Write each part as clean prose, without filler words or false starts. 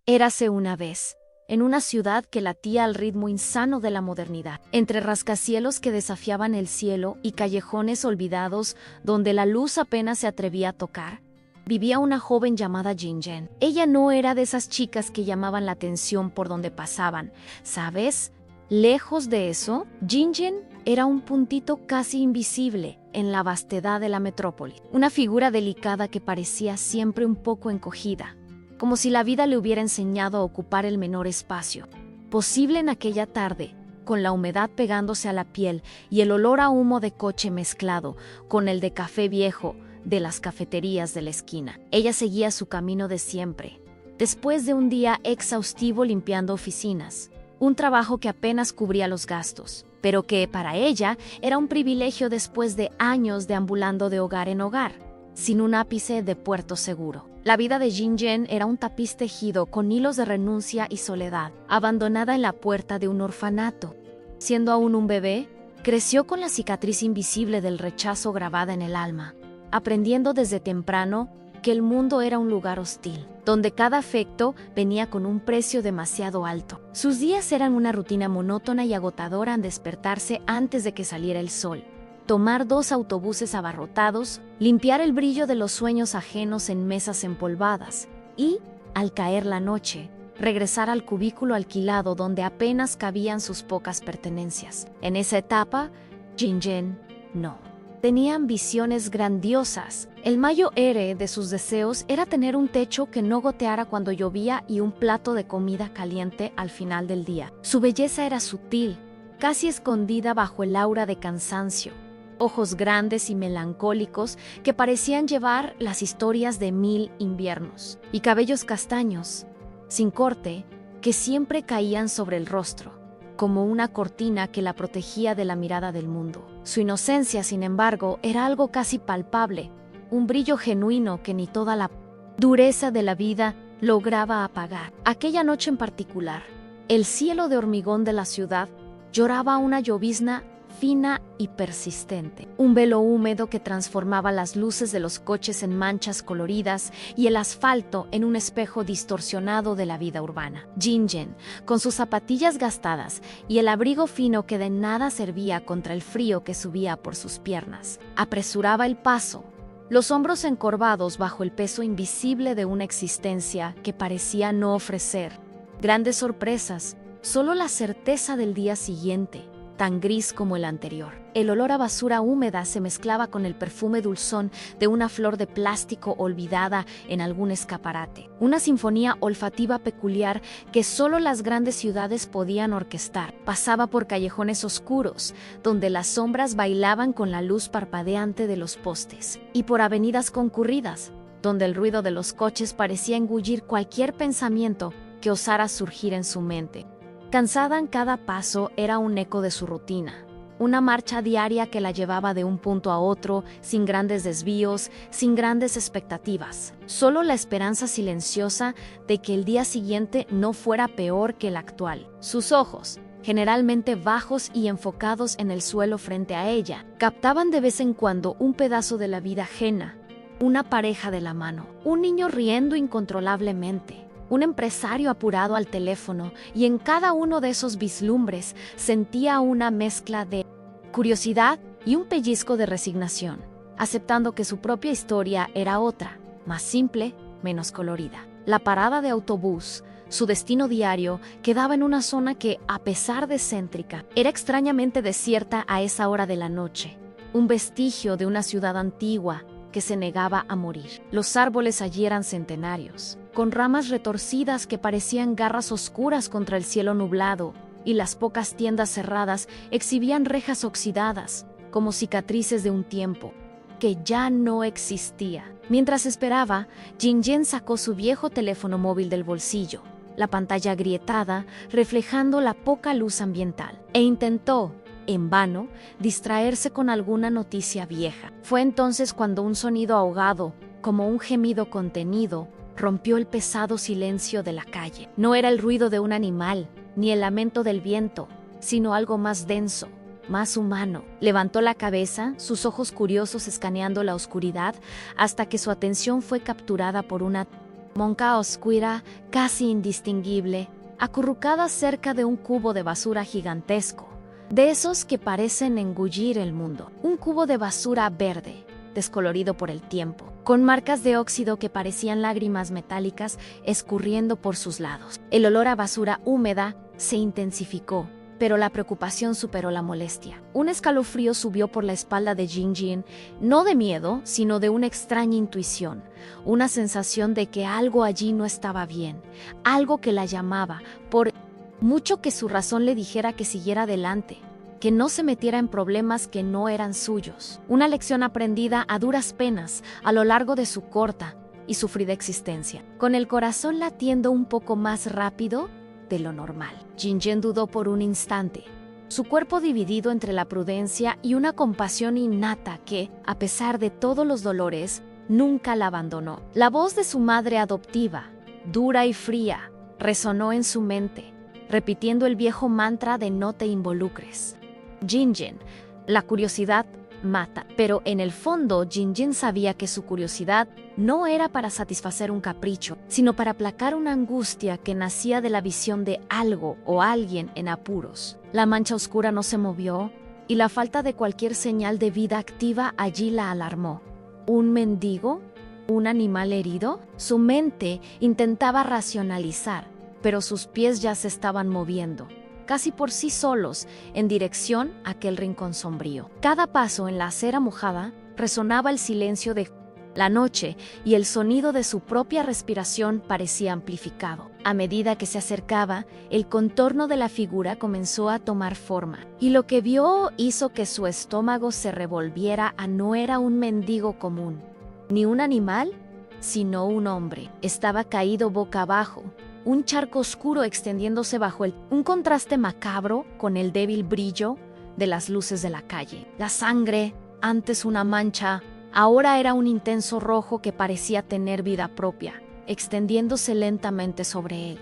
Érase una vez, en una ciudad que latía al ritmo insano de la modernidad, entre rascacielos que desafiaban el cielo y callejones olvidados donde la luz apenas se atrevía a tocar, vivía una joven llamada Jinjen. Ella no era de esas chicas que llamaban la atención por donde pasaban, ¿sabes? Lejos de eso, Jinjen era un puntito casi invisible en la vastedad de la metrópoli, una figura delicada que parecía siempre un poco encogida, como si la vida le hubiera enseñado a ocupar el menor espacio posible en aquella tarde, con la humedad pegándose a la piel y el olor a humo de coche mezclado con el de café viejo de las cafeterías de la esquina. Ella seguía su camino de siempre, después de un día exhaustivo limpiando oficinas, un trabajo que apenas cubría los gastos, pero que para ella era un privilegio después de años deambulando de hogar en hogar, sin un ápice de puerto seguro. La vida de Jinjen era un tapiz tejido con hilos de renuncia y soledad, abandonada en la puerta de un orfanato. Siendo aún un bebé, creció con la cicatriz invisible del rechazo grabada en el alma, aprendiendo desde temprano que el mundo era un lugar hostil, donde cada afecto venía con un precio demasiado alto. Sus días eran una rutina monótona y agotadora al despertarse antes de que saliera el sol, tomar 2 autobuses abarrotados, limpiar el brillo de los sueños ajenos en mesas empolvadas y, al caer la noche, regresar al cubículo alquilado donde apenas cabían sus pocas pertenencias. En esa etapa, Jinjen no. Tenía ambiciones grandiosas. El mayor héroe de sus deseos era tener un techo que no goteara cuando llovía y un plato de comida caliente al final del día. Su belleza era sutil, casi escondida bajo el aura de cansancio. Ojos grandes y melancólicos que parecían llevar las historias de 1000 inviernos, y cabellos castaños, sin corte, que siempre caían sobre el rostro, como una cortina que la protegía de la mirada del mundo. Su inocencia, sin embargo, era algo casi palpable, un brillo genuino que ni toda la dureza de la vida lograba apagar. Aquella noche en particular, el cielo de hormigón de la ciudad lloraba una llovizna fina y persistente, un velo húmedo que transformaba las luces de los coches en manchas coloridas y el asfalto en un espejo distorsionado de la vida urbana. Jinjen, con sus zapatillas gastadas y el abrigo fino que de nada servía contra el frío que subía por sus piernas, apresuraba el paso, los hombros encorvados bajo el peso invisible de una existencia que parecía no ofrecer grandes sorpresas, solo la certeza del día siguiente, tan gris como el anterior. El olor a basura húmeda se mezclaba con el perfume dulzón de una flor de plástico olvidada en algún escaparate. Una sinfonía olfativa peculiar que solo las grandes ciudades podían orquestar. Pasaba por callejones oscuros, donde las sombras bailaban con la luz parpadeante de los postes, y por avenidas concurridas, donde el ruido de los coches parecía engullir cualquier pensamiento que osara surgir en su mente. Cansada en cada paso era un eco de su rutina, una marcha diaria que la llevaba de un punto a otro, sin grandes desvíos, sin grandes expectativas, solo la esperanza silenciosa de que el día siguiente no fuera peor que el actual. Sus ojos, generalmente bajos y enfocados en el suelo frente a ella, captaban de vez en cuando un pedazo de la vida ajena, una pareja de la mano, un niño riendo incontrolablemente, un empresario apurado al teléfono, y en cada uno de esos vislumbres sentía una mezcla de curiosidad y un pellizco de resignación, aceptando que su propia historia era otra, más simple, menos colorida. La parada de autobús, su destino diario, quedaba en una zona que, a pesar de céntrica, era extrañamente desierta a esa hora de la noche, un vestigio de una ciudad antigua que se negaba a morir. Los árboles allí eran centenarios, con ramas retorcidas que parecían garras oscuras contra el cielo nublado, y las pocas tiendas cerradas exhibían rejas oxidadas, como cicatrices de un tiempo que ya no existía. Mientras esperaba, Jinjen sacó su viejo teléfono móvil del bolsillo, la pantalla agrietada, reflejando la poca luz ambiental, e intentó, en vano, distraerse con alguna noticia vieja. Fue entonces cuando un sonido ahogado, como un gemido contenido, rompió el pesado silencio de la calle. No era el ruido de un animal, ni el lamento del viento, sino algo más denso, más humano. Levantó la cabeza, sus ojos curiosos escaneando la oscuridad, hasta que su atención fue capturada por una monca oscura, casi indistinguible, acurrucada cerca de un cubo de basura gigantesco, de esos que parecen engullir el mundo. Un cubo de basura verde, descolorido por el tiempo, con marcas de óxido que parecían lágrimas metálicas escurriendo por sus lados. El olor a basura húmeda se intensificó, pero la preocupación superó la molestia. Un escalofrío subió por la espalda de Jinjin, no de miedo, sino de una extraña intuición, una sensación de que algo allí no estaba bien, algo que la llamaba, por mucho que su razón le dijera que siguiera adelante, que no se metiera en problemas que no eran suyos. Una lección aprendida a duras penas a lo largo de su corta y sufrida existencia. Con el corazón latiendo un poco más rápido de lo normal. Jinjin dudó por un instante, su cuerpo dividido entre la prudencia y una compasión innata que, a pesar de todos los dolores, nunca la abandonó. La voz de su madre adoptiva, dura y fría, resonó en su mente, repitiendo el viejo mantra de no te involucres. Jinjin, la curiosidad mata, pero en el fondo Jinjin sabía que su curiosidad no era para satisfacer un capricho, sino para aplacar una angustia que nacía de la visión de algo o alguien en apuros. La mancha oscura no se movió y la falta de cualquier señal de vida activa allí la alarmó. ¿Un mendigo? ¿Un animal herido? Su mente intentaba racionalizar, pero sus pies ya se estaban moviendo, casi por sí solos, en dirección a aquel rincón sombrío. Cada paso en la acera mojada resonaba el silencio de la noche y el sonido de su propia respiración parecía amplificado. A medida que se acercaba, el contorno de la figura comenzó a tomar forma, y lo que vio hizo que su estómago se revolviera. No era un mendigo común, ni un animal, sino un hombre. Estaba caído boca abajo, un charco oscuro extendiéndose bajo un contraste macabro con el débil brillo de las luces de la calle. La sangre, antes una mancha, ahora era un intenso rojo que parecía tener vida propia, extendiéndose lentamente sobre él.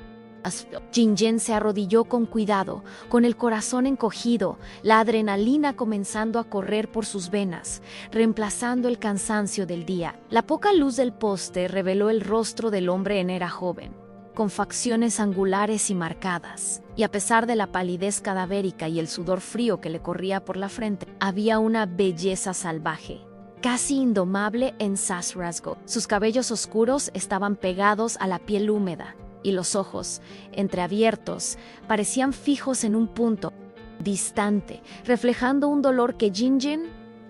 Jinjin se arrodilló con cuidado, con el corazón encogido, la adrenalina comenzando a correr por sus venas, reemplazando el cansancio del día. La poca luz del poste reveló el rostro del hombre en era joven, con facciones angulares y marcadas, y a pesar de la palidez cadavérica y el sudor frío que le corría por la frente, había una belleza salvaje, casi indomable en su rasgo. Sus cabellos oscuros estaban pegados a la piel húmeda, y los ojos, entreabiertos, parecían fijos en un punto distante, reflejando un dolor que Jinjin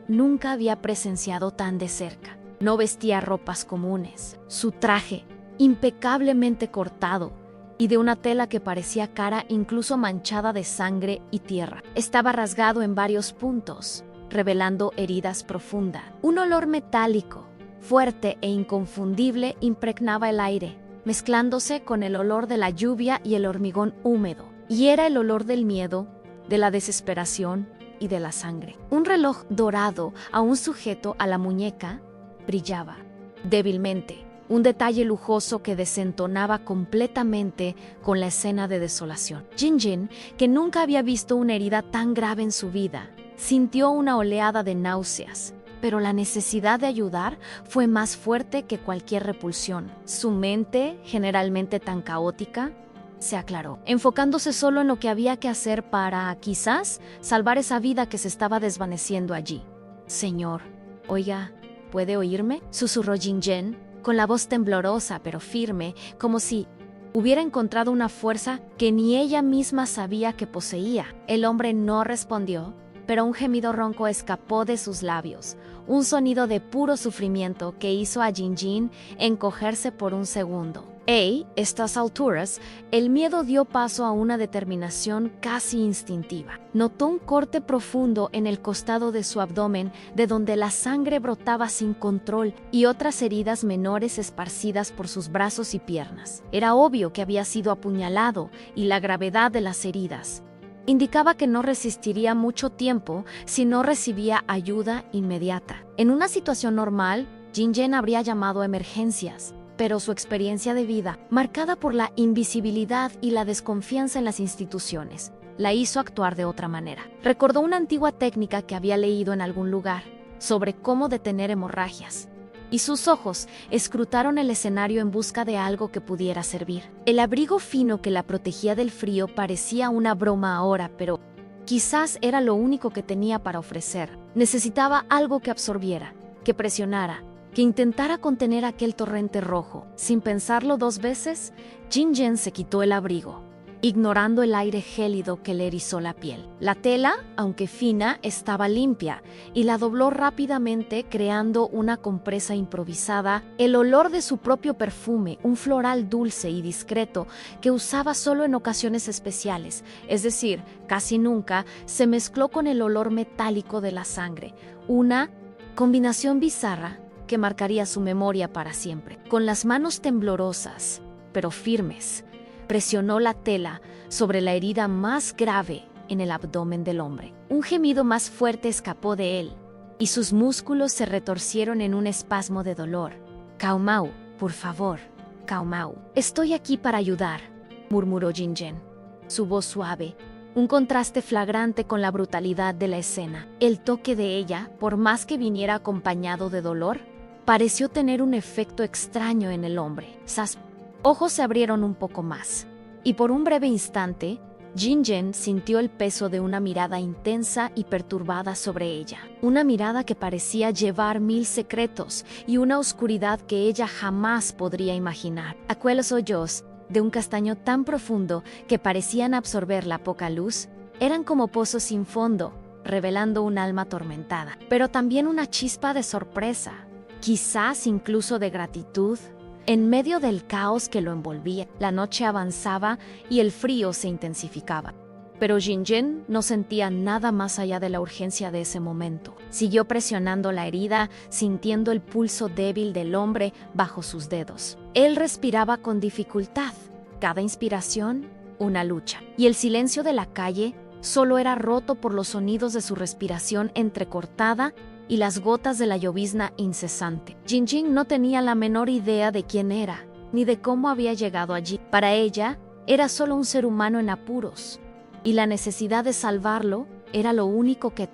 nunca había presenciado tan de cerca. No vestía ropas comunes. Su traje, impecablemente cortado y de una tela que parecía cara, incluso manchada de sangre y tierra, estaba rasgado en varios puntos, revelando heridas profundas. Un olor metálico, fuerte e inconfundible impregnaba el aire, mezclándose con el olor de la lluvia y el hormigón húmedo, y era el olor del miedo, de la desesperación y de la sangre. Un reloj dorado, aún sujeto a la muñeca, brillaba débilmente, un detalle lujoso que desentonaba completamente con la escena de desolación. Jinjin, que nunca había visto una herida tan grave en su vida, sintió una oleada de náuseas, pero la necesidad de ayudar fue más fuerte que cualquier repulsión. Su mente, generalmente tan caótica, se aclaró, enfocándose solo en lo que había que hacer para, quizás, salvar esa vida que se estaba desvaneciendo allí. «Señor, oiga, ¿puede oírme?», susurró Jinjin, con la voz temblorosa pero firme, como si hubiera encontrado una fuerza que ni ella misma sabía que poseía. El hombre no respondió, pero un gemido ronco escapó de sus labios, un sonido de puro sufrimiento que hizo a Jinjin encogerse por un segundo. Estas alturas, el miedo dio paso a una determinación casi instintiva. Notó un corte profundo en el costado de su abdomen, de donde la sangre brotaba sin control, y otras heridas menores esparcidas por sus brazos y piernas. Era obvio que había sido apuñalado, y la gravedad de las heridas indicaba que no resistiría mucho tiempo si no recibía ayuda inmediata. En una situación normal, Jinjin habría llamado a emergencias, pero su experiencia de vida, marcada por la invisibilidad y la desconfianza en las instituciones, la hizo actuar de otra manera. Recordó una antigua técnica que había leído en algún lugar sobre cómo detener hemorragias. y sus ojos escrutaron el escenario en busca de algo que pudiera servir. El abrigo fino que la protegía del frío parecía una broma ahora, pero quizás era lo único que tenía para ofrecer. Necesitaba algo que absorbiera, que presionara, que intentara contener aquel torrente rojo. Sin pensarlo 2 veces, Jinjen se quitó el abrigo, ignorando el aire gélido que le erizó la piel. La tela, aunque fina, estaba limpia y la dobló rápidamente creando una compresa improvisada. El olor de su propio perfume, un floral dulce y discreto que usaba solo en ocasiones especiales, es decir, casi nunca, se mezcló con el olor metálico de la sangre, una combinación bizarra que marcaría su memoria para siempre. Con las manos temblorosas, pero firmes, presionó la tela sobre la herida más grave en el abdomen del hombre. Un gemido más fuerte escapó de él, y sus músculos se retorcieron en un espasmo de dolor. Cao Mao, por favor, Cao Mao. Estoy aquí para ayudar, murmuró Jinjen, su voz suave, un contraste flagrante con la brutalidad de la escena. El toque de ella, por más que viniera acompañado de dolor, pareció tener un efecto extraño en el hombre. Sus ojos se abrieron un poco más, y por un breve instante, Jinjen sintió el peso de una mirada intensa y perturbada sobre ella. Una mirada que parecía llevar 1000 secretos y una oscuridad que ella jamás podría imaginar. Aquellos ojos, de un castaño tan profundo que parecían absorber la poca luz, eran como pozos sin fondo, revelando un alma atormentada, pero también una chispa de sorpresa, quizás incluso de gratitud. En medio del caos que lo envolvía, la noche avanzaba y el frío se intensificaba. Pero Jinjen no sentía nada más allá de la urgencia de ese momento. Siguió presionando la herida, sintiendo el pulso débil del hombre bajo sus dedos. Él respiraba con dificultad. Cada inspiración, una lucha. Y el silencio de la calle solo era roto por los sonidos de su respiración entrecortada y las gotas de la llovizna incesante. Jinjen no tenía la menor idea de quién era, ni de cómo había llegado allí. Para ella, era solo un ser humano en apuros, y la necesidad de salvarlo era lo único que...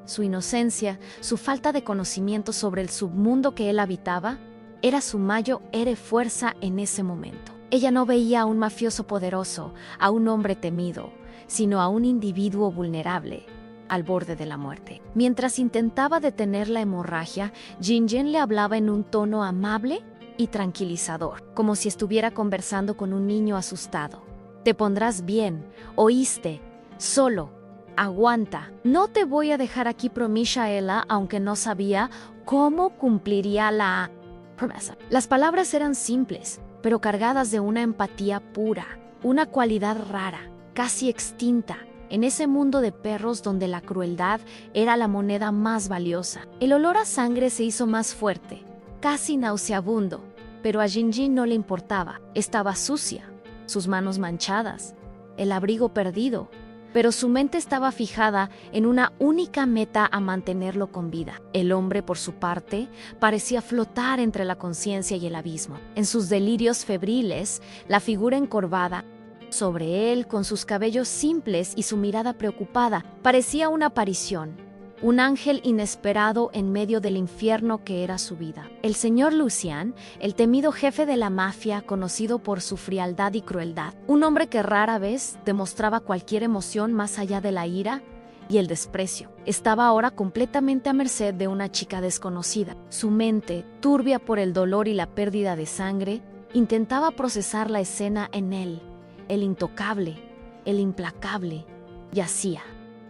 Su inocencia, su falta de conocimiento sobre el submundo que él habitaba, era su mayor fuerza en ese momento. Ella no veía a un mafioso poderoso, a un hombre temido, sino a un individuo vulnerable, al borde de la muerte. Mientras intentaba detener la hemorragia, Jinjen le hablaba en un tono amable y tranquilizador, como si estuviera conversando con un niño asustado. Te pondrás bien, ¿oíste? Solo, aguanta. No te voy a dejar aquí, promesa ella, aunque no sabía cómo cumpliría la promesa. Las palabras eran simples, pero cargadas de una empatía pura, una cualidad rara, casi extinta, en ese mundo de perros donde la crueldad era la moneda más valiosa. El olor a sangre se hizo más fuerte, casi nauseabundo, pero a Jinjen no le importaba. Estaba sucia, sus manos manchadas, el abrigo perdido, pero su mente estaba fijada en una única meta: a mantenerlo con vida. El hombre, por su parte, parecía flotar entre la conciencia y el abismo. En sus delirios febriles, la figura encorvada sobre él, con sus cabellos simples y su mirada preocupada, parecía una aparición, un ángel inesperado en medio del infierno que era su vida. El señor Lucian, el temido jefe de la mafia, conocido por su frialdad y crueldad, un hombre que rara vez demostraba cualquier emoción más allá de la ira y el desprecio, estaba ahora completamente a merced de una chica desconocida. Su mente, turbia por el dolor y la pérdida de sangre, intentaba procesar la escena en él. El intocable, el implacable, yacía,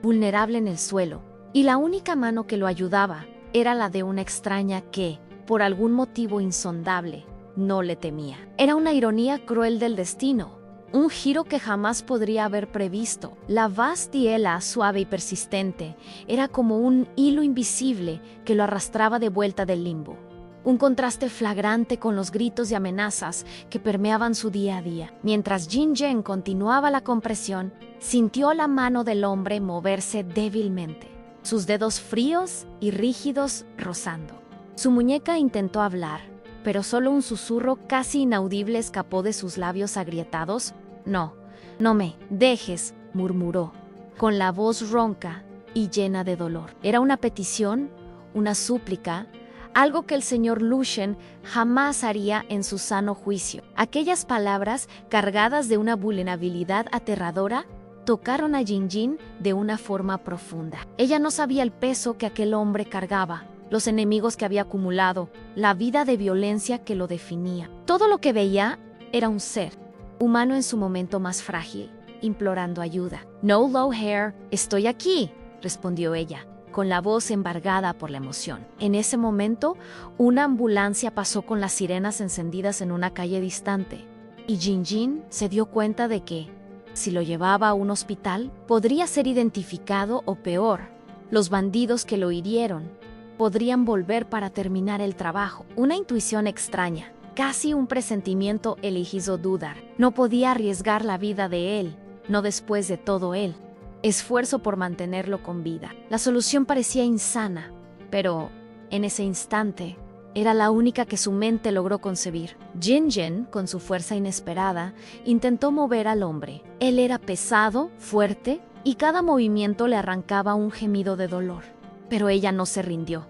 vulnerable en el suelo, y la única mano que lo ayudaba era la de una extraña que, por algún motivo insondable, no le temía. Era una ironía cruel del destino, un giro que jamás podría haber previsto. La Bastiela, suave y persistente, era como un hilo invisible que lo arrastraba de vuelta del limbo. Un contraste flagrante con los gritos y amenazas que permeaban su día a día. Mientras Jinjen continuaba la compresión, sintió la mano del hombre moverse débilmente, sus dedos fríos y rígidos rozando. Su muñeca intentó hablar, pero solo un susurro casi inaudible escapó de sus labios agrietados. No me dejes, murmuró, con la voz ronca y llena de dolor. Era una petición, una súplica, algo que el señor Lucien jamás haría en su sano juicio. Aquellas palabras, cargadas de una vulnerabilidad aterradora, tocaron a Jinjin de una forma profunda. Ella no sabía el peso que aquel hombre cargaba, los enemigos que había acumulado, la vida de violencia que lo definía. Todo lo que veía era un ser, humano en su momento más frágil, implorando ayuda. «No, Low Hair, estoy aquí», respondió ella, con la voz embargada por la emoción. En ese momento, una ambulancia pasó con las sirenas encendidas en una calle distante, y Jinjin se dio cuenta de que, si lo llevaba a un hospital, podría ser identificado o peor, los bandidos que lo hirieron podrían volver para terminar el trabajo. Una intuición extraña, casi un presentimiento, le hizo dudar. No podía arriesgar la vida de él, no después de todo él. Esfuerzo por mantenerlo con vida. La solución parecía insana, pero en ese instante era la única que su mente logró concebir. Jinjin, con su fuerza inesperada, intentó mover al hombre. Él era pesado, fuerte, y cada movimiento le arrancaba un gemido de dolor. Pero ella no se rindió.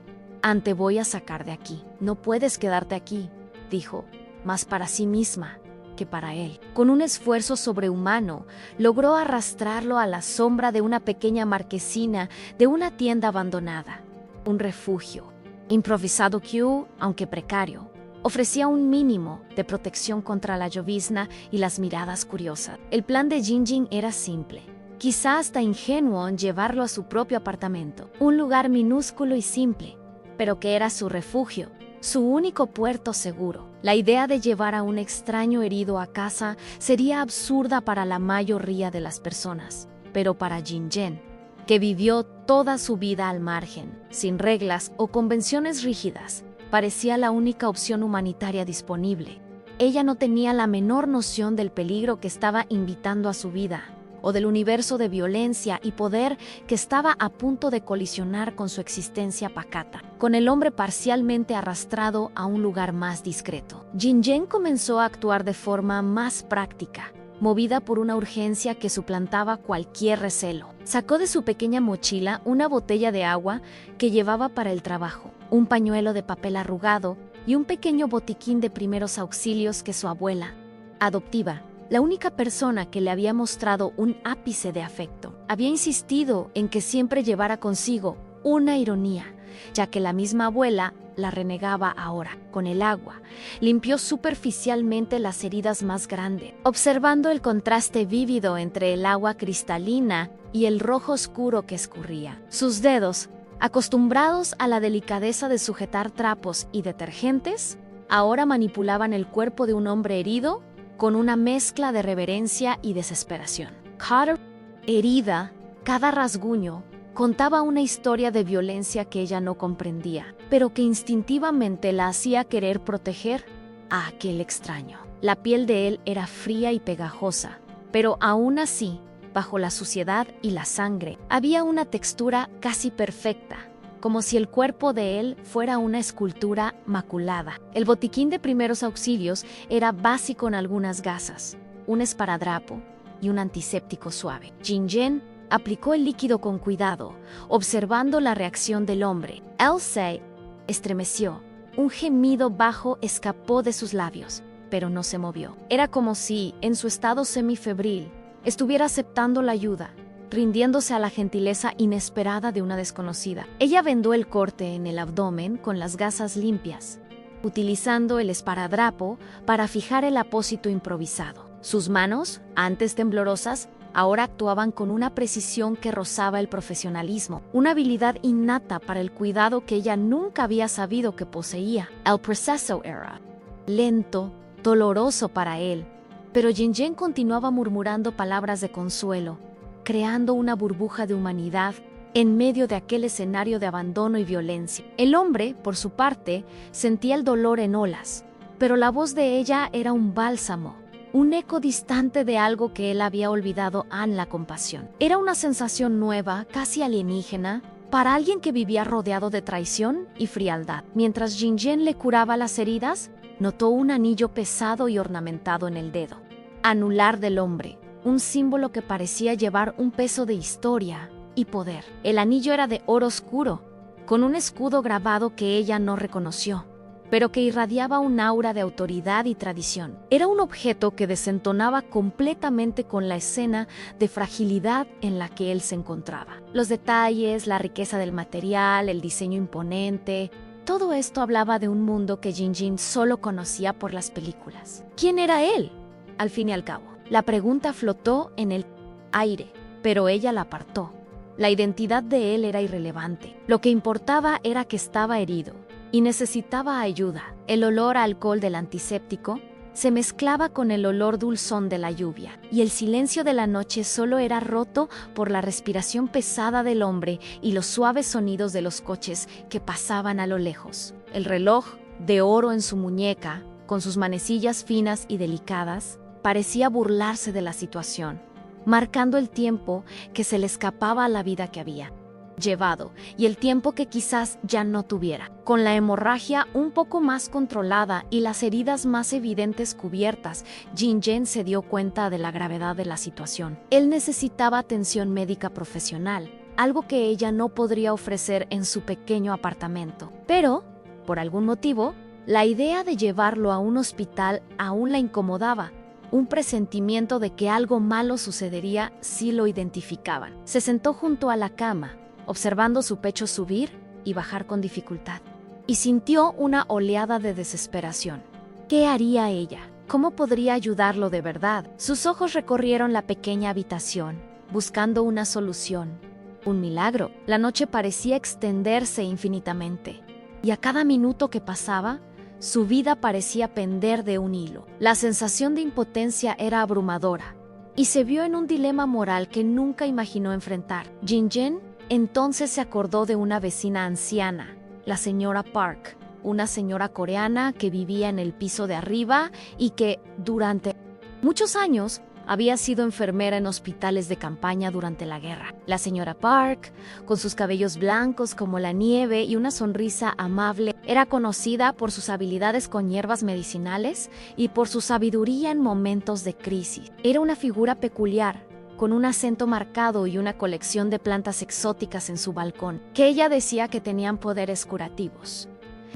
«Te voy a sacar de aquí. No puedes quedarte aquí», dijo, más para sí misma que para él. Con un esfuerzo sobrehumano, logró arrastrarlo a la sombra de una pequeña marquesina de una tienda abandonada. Un refugio improvisado que, aunque precario, ofrecía un mínimo de protección contra la llovizna y las miradas curiosas. El plan de Jinjin era simple, quizá hasta ingenuo, en llevarlo a su propio apartamento, un lugar minúsculo y simple, pero que era su refugio, su único puerto seguro. La idea de llevar a un extraño herido a casa sería absurda para la mayoría de las personas, pero para Jinjin, que vivió toda su vida al margen, sin reglas o convenciones rígidas, parecía la única opción humanitaria disponible. Ella no tenía la menor noción del peligro que estaba invitando a su vida, o del universo de violencia y poder que estaba a punto de colisionar con su existencia pacata, con el hombre parcialmente arrastrado a un lugar más discreto. Jinjin comenzó a actuar de forma más práctica, movida por una urgencia que suplantaba cualquier recelo. Sacó de su pequeña mochila una botella de agua que llevaba para el trabajo, un pañuelo de papel arrugado y un pequeño botiquín de primeros auxilios que su abuela, adoptiva, la única persona que le había mostrado un ápice de afecto, había insistido en que siempre llevara consigo una ironía, ya que la misma abuela la renegaba ahora. Con el agua, limpió superficialmente las heridas más grandes, observando el contraste vívido entre el agua cristalina y el rojo oscuro que escurría. Sus dedos, acostumbrados a la delicadeza de sujetar trapos y detergentes, ahora manipulaban el cuerpo de un hombre herido con una mezcla de reverencia y desesperación. Cada herida, cada rasguño, contaba una historia de violencia que ella no comprendía, pero que instintivamente la hacía querer proteger a aquel extraño. La piel de él era fría y pegajosa, pero aún así, bajo la suciedad y la sangre, había una textura casi perfecta, como si el cuerpo de él fuera una escultura maculada. El botiquín de primeros auxilios era básico en algunas gasas, un esparadrapo y un antiséptico suave. Jinjin aplicó el líquido con cuidado, observando la reacción del hombre. Él se estremeció. Un gemido bajo escapó de sus labios, pero no se movió. Era como si, en su estado semifebril, estuviera aceptando la ayuda, rindiéndose a la gentileza inesperada de una desconocida. Ella vendó el corte en el abdomen con las gasas limpias, utilizando el esparadrapo para fijar el apósito improvisado. Sus manos, antes temblorosas, ahora actuaban con una precisión que rozaba el profesionalismo, una habilidad innata para el cuidado que ella nunca había sabido que poseía. El proceso era lento, doloroso para él, pero Jinjin continuaba murmurando palabras de consuelo, creando una burbuja de humanidad en medio de aquel escenario de abandono y violencia. El hombre, por su parte, sentía el dolor en olas, pero la voz de ella era un bálsamo, un eco distante de algo que él había olvidado en la compasión. Era una sensación nueva, casi alienígena, para alguien que vivía rodeado de traición y frialdad. Mientras Jinjin le curaba las heridas, notó un anillo pesado y ornamentado en el dedo. Anular del hombre, un símbolo que parecía llevar un peso de historia y poder. El anillo era de oro oscuro, con un escudo grabado que ella no reconoció, pero que irradiaba un aura de autoridad y tradición. Era un objeto que desentonaba completamente con la escena de fragilidad en la que él se encontraba. Los detalles, la riqueza del material, el diseño imponente, todo esto hablaba de un mundo que Jinjin solo conocía por las películas. ¿Quién era él? Al fin y al cabo, la pregunta flotó en el aire, pero ella la apartó. La identidad de él era irrelevante. Lo que importaba era que estaba herido y necesitaba ayuda. El olor a alcohol del antiséptico se mezclaba con el olor dulzón de la lluvia, y el silencio de la noche solo era roto por la respiración pesada del hombre y los suaves sonidos de los coches que pasaban a lo lejos. El reloj, de oro en su muñeca, con sus manecillas finas y delicadas, parecía burlarse de la situación, marcando el tiempo que se le escapaba a la vida que había llevado y el tiempo que quizás ya no tuviera. Con la hemorragia un poco más controlada y las heridas más evidentes cubiertas, Jinjin se dio cuenta de la gravedad de la situación. Él necesitaba atención médica profesional, algo que ella no podría ofrecer en su pequeño apartamento. Pero, por algún motivo, la idea de llevarlo a un hospital aún la incomodaba. Un presentimiento de que algo malo sucedería si lo identificaban. Se sentó junto a la cama, observando su pecho subir y bajar con dificultad, y sintió una oleada de desesperación. ¿Qué haría ella? ¿Cómo podría ayudarlo de verdad? Sus ojos recorrieron la pequeña habitación, buscando una solución. Un milagro. La noche parecía extenderse infinitamente, y a cada minuto que pasaba, su vida parecía pender de un hilo. La sensación de impotencia era abrumadora, y se vio en un dilema moral que nunca imaginó enfrentar. Jinjin entonces se acordó de una vecina anciana, la señora Park, una señora coreana que vivía en el piso de arriba y que, durante muchos años, había sido enfermera en hospitales de campaña durante la guerra. La señora Park, con sus cabellos blancos como la nieve y una sonrisa amable, era conocida por sus habilidades con hierbas medicinales y por su sabiduría en momentos de crisis. Era una figura peculiar, con un acento marcado y una colección de plantas exóticas en su balcón, que ella decía que tenían poderes curativos.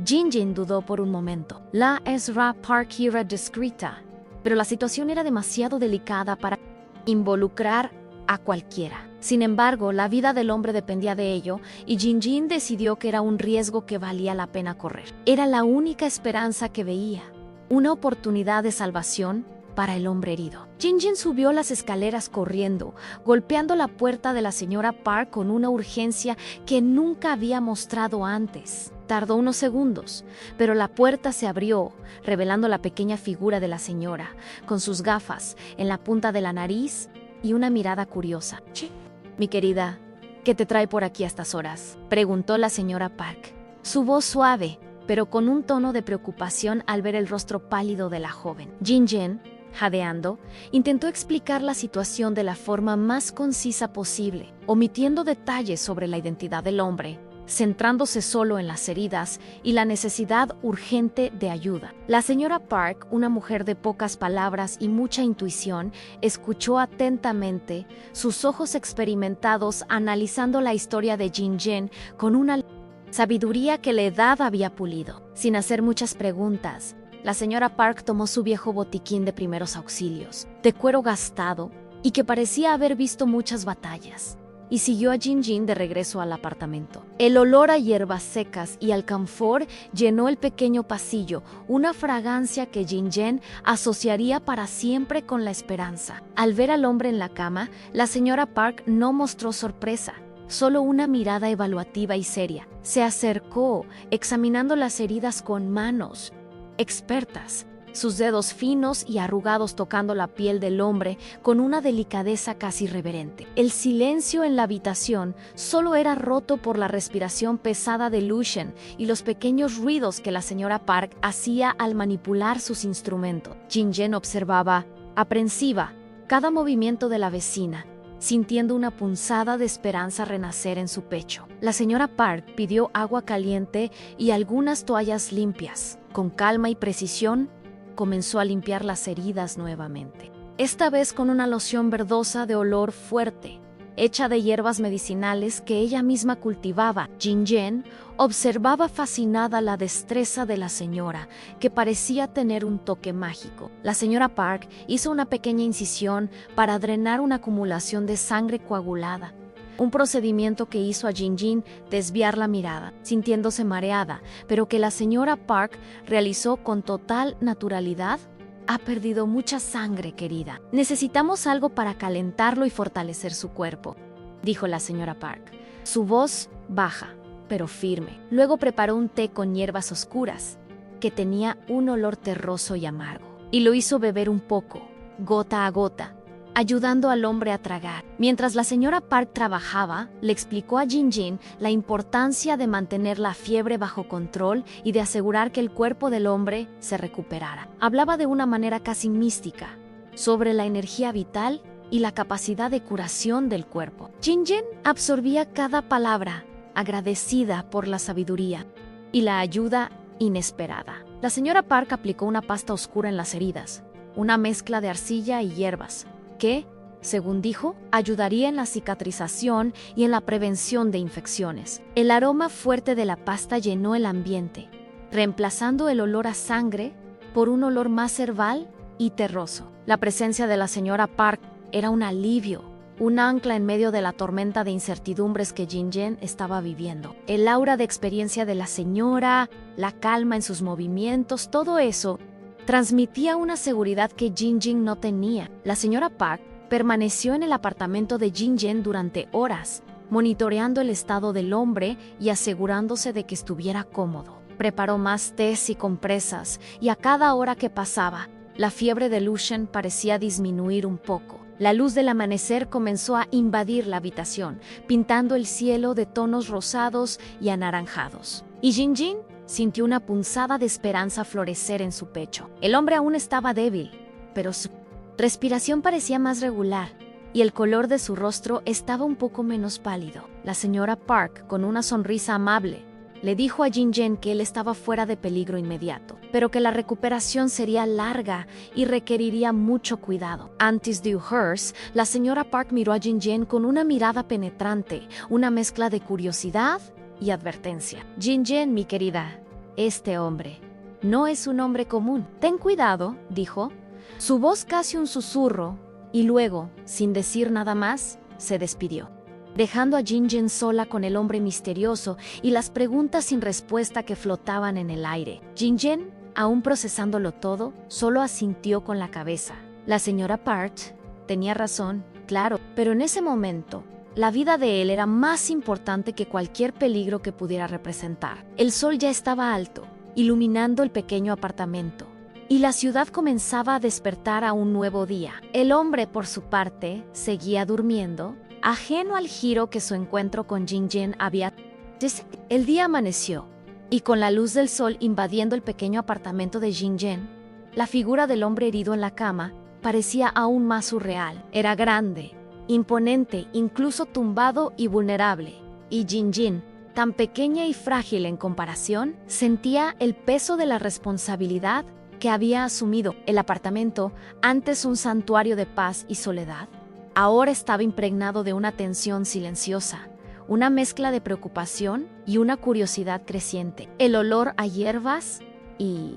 Jinjin dudó por un momento. La Ezra Park era discreta, pero la situación era demasiado delicada para involucrar a cualquiera. Sin embargo, la vida del hombre dependía de ello, y Jinjin decidió que era un riesgo que valía la pena correr. Era la única esperanza que veía, una oportunidad de salvación para el hombre herido. Jinjin subió las escaleras corriendo, golpeando la puerta de la señora Park con una urgencia que nunca había mostrado antes. Tardó unos segundos, pero la puerta se abrió, revelando la pequeña figura de la señora, con sus gafas en la punta de la nariz y una mirada curiosa. «Mi querida, ¿qué te trae por aquí a estas horas?», preguntó la señora Park. Su voz suave, pero con un tono de preocupación al ver el rostro pálido de la joven. Jinjin, jadeando, intentó explicar la situación de la forma más concisa posible, omitiendo detalles sobre la identidad del hombre, centrándose solo en las heridas y la necesidad urgente de ayuda. La señora Park, una mujer de pocas palabras y mucha intuición, escuchó atentamente, sus ojos experimentados analizando la historia de Jinjin con una sabiduría que la edad había pulido. Sin hacer muchas preguntas, la señora Park tomó su viejo botiquín de primeros auxilios, de cuero gastado y que parecía haber visto muchas batallas, y siguió a Jinjin de regreso al apartamento. El olor a hierbas secas y alcanfor llenó el pequeño pasillo, una fragancia que Jinjin asociaría para siempre con la esperanza. Al ver al hombre en la cama, la señora Park no mostró sorpresa, solo una mirada evaluativa y seria. Se acercó, examinando las heridas con manos expertas, sus dedos finos y arrugados tocando la piel del hombre con una delicadeza casi reverente. El silencio en la habitación solo era roto por la respiración pesada de Lucien y los pequeños ruidos que la señora Park hacía al manipular sus instrumentos. Jinjin observaba, aprensiva, cada movimiento de la vecina, sintiendo una punzada de esperanza renacer en su pecho. La señora Park pidió agua caliente y algunas toallas limpias. Con calma y precisión, comenzó a limpiar las heridas nuevamente, esta vez con una loción verdosa de olor fuerte. hecha de hierbas medicinales que ella misma cultivaba. Jinjen observaba fascinada la destreza de la señora, que parecía tener un toque mágico. La señora Park hizo una pequeña incisión para drenar una acumulación de sangre coagulada, un procedimiento que hizo a Jinjin desviar la mirada, sintiéndose mareada, pero que la señora Park realizó con total naturalidad. Ha perdido mucha sangre, querida. Necesitamos algo para calentarlo y fortalecer su cuerpo, dijo la señora Park. Su voz baja, pero firme. Luego preparó un té con hierbas oscuras, que tenía un olor terroso y amargo, y lo hizo beber un poco, gota a gota, ayudando al hombre a tragar. Mientras la señora Park trabajaba, le explicó a Jinjin la importancia de mantener la fiebre bajo control y de asegurar que el cuerpo del hombre se recuperara. Hablaba de una manera casi mística sobre la energía vital y la capacidad de curación del cuerpo. Jinjin absorbía cada palabra, agradecida por la sabiduría y la ayuda inesperada. La señora Park aplicó una pasta oscura en las heridas, una mezcla de arcilla y hierbas, que, según dijo, ayudaría en la cicatrización y en la prevención de infecciones. El aroma fuerte de la pasta llenó el ambiente, reemplazando el olor a sangre por un olor más herbal y terroso. La presencia de la señora Park era un alivio, un ancla en medio de la tormenta de incertidumbres que Jinjen estaba viviendo. El aura de experiencia de la señora, la calma en sus movimientos, todo eso transmitía una seguridad que Jinjin no tenía. La señora Park permaneció en el apartamento de Jinjen durante horas, monitoreando el estado del hombre y asegurándose de que estuviera cómodo. Preparó más tés y compresas, y a cada hora que pasaba, la fiebre de Lucien parecía disminuir un poco. La luz del amanecer comenzó a invadir la habitación, pintando el cielo de tonos rosados y anaranjados. Y Jinjin sintió una punzada de esperanza florecer en su pecho. El hombre aún estaba débil, pero su respiración parecía más regular y el color de su rostro estaba un poco menos pálido. La señora Park, con una sonrisa amable, le dijo a Jinjen que él estaba fuera de peligro inmediato, pero que la recuperación sería larga y requeriría mucho cuidado. Antes de Uhurs, la señora Park miró a Jinjen con una mirada penetrante, una mezcla de curiosidad y advertencia. Jinjen, mi querida, este hombre no es un hombre común. Ten cuidado, dijo, su voz casi un susurro, y luego, sin decir nada más, se despidió, dejando a Jinjen sola con el hombre misterioso y las preguntas sin respuesta que flotaban en el aire. Jinjen, aún procesándolo todo, solo asintió con la cabeza. La señora Park tenía razón, claro, pero en ese momento, la vida de él era más importante que cualquier peligro que pudiera representar. El sol ya estaba alto, iluminando el pequeño apartamento, y la ciudad comenzaba a despertar a un nuevo día. El hombre, por su parte, seguía durmiendo, ajeno al giro que su encuentro con Jinjen había. El día amaneció, y con la luz del sol invadiendo el pequeño apartamento de Jinjen, la figura del hombre herido en la cama parecía aún más surreal. Era grande, imponente, incluso tumbado y vulnerable, y Jinjin, tan pequeña y frágil en comparación, sentía el peso de la responsabilidad que había asumido. El apartamento, antes un santuario de paz y soledad, ahora estaba impregnado de una tensión silenciosa, una mezcla de preocupación y una curiosidad creciente. El olor a hierbas y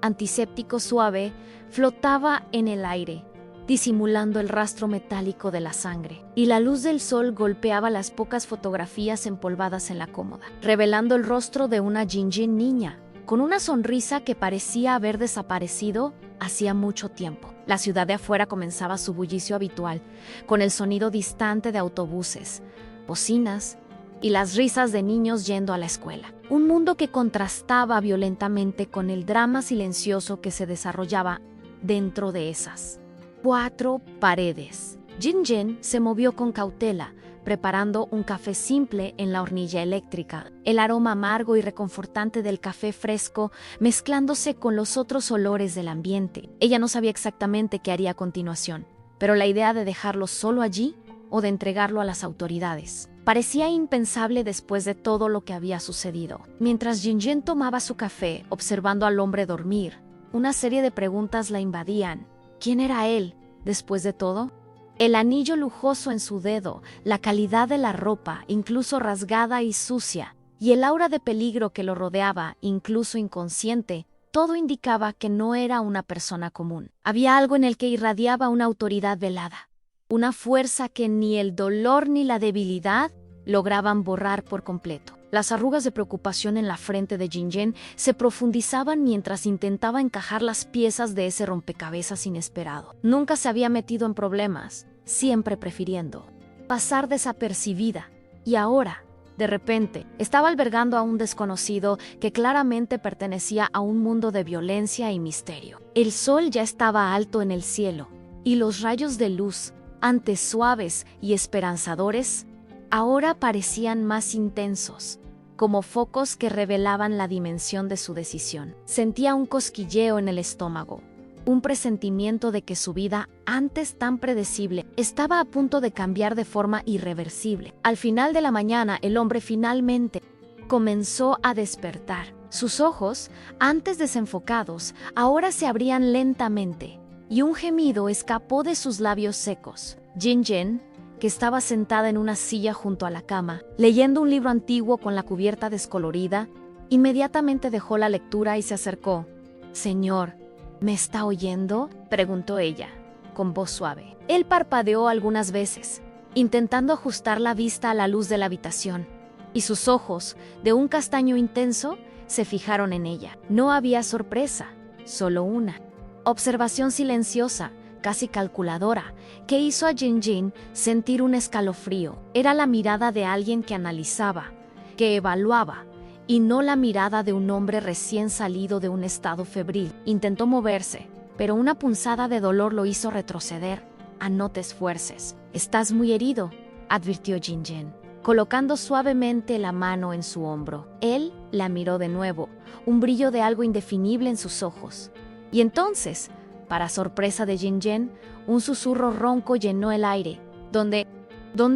antiséptico suave flotaba en el aire, disimulando el rastro metálico de la sangre, y la luz del sol golpeaba las pocas fotografías empolvadas en la cómoda, revelando el rostro de una Jinjin niña, con una sonrisa que parecía haber desaparecido hacía mucho tiempo. La ciudad de afuera comenzaba su bullicio habitual, con el sonido distante de autobuses, bocinas y las risas de niños yendo a la escuela. Un mundo que contrastaba violentamente con el drama silencioso que se desarrollaba dentro de esas 4 paredes. Jinjen se movió con cautela, preparando un café simple en la hornilla eléctrica, el aroma amargo y reconfortante del café fresco mezclándose con los otros olores del ambiente. Ella no sabía exactamente qué haría a continuación, pero la idea de dejarlo solo allí o de entregarlo a las autoridades parecía impensable después de todo lo que había sucedido. Mientras Jinjen tomaba su café, observando al hombre dormir, una serie de preguntas la invadían. ¿Quién era él, después de todo? El anillo lujoso en su dedo, la calidad de la ropa, incluso rasgada y sucia, y el aura de peligro que lo rodeaba, incluso inconsciente, todo indicaba que no era una persona común. Había algo en el que irradiaba una autoridad velada, una fuerza que ni el dolor ni la debilidad lograban borrar por completo. Las arrugas de preocupación en la frente de Jinjen se profundizaban mientras intentaba encajar las piezas de ese rompecabezas inesperado. Nunca se había metido en problemas, siempre prefiriendo pasar desapercibida. Y ahora, de repente, estaba albergando a un desconocido que claramente pertenecía a un mundo de violencia y misterio. El sol ya estaba alto en el cielo, y los rayos de luz, antes suaves y esperanzadores, ahora parecían más intensos, como focos que revelaban la dimensión de su decisión. Sentía un cosquilleo en el estómago, un presentimiento de que su vida, antes tan predecible, estaba a punto de cambiar de forma irreversible. Al final de la mañana, el hombre finalmente comenzó a despertar. Sus ojos, antes desenfocados, ahora se abrían lentamente, y un gemido escapó de sus labios secos. Jinjen, que estaba sentada en una silla junto a la cama, leyendo un libro antiguo con la cubierta descolorida, inmediatamente dejó la lectura y se acercó. «Señor, ¿me está oyendo?», preguntó ella, con voz suave. Él parpadeó algunas veces, intentando ajustar la vista a la luz de la habitación, y sus ojos, de un castaño intenso, se fijaron en ella. No había sorpresa, solo una observación silenciosa, casi calculadora, que hizo a Jinjen sentir un escalofrío. Era la mirada de alguien que analizaba, que evaluaba, y no la mirada de un hombre recién salido de un estado febril. Intentó moverse, pero una punzada de dolor lo hizo retroceder. «No te esfuerces. Estás muy herido», advirtió Jinjen, colocando suavemente la mano en su hombro. Él la miró de nuevo, un brillo de algo indefinible en sus ojos. Y entonces, para sorpresa de Jinjen, un susurro ronco llenó el aire. ¿Dónde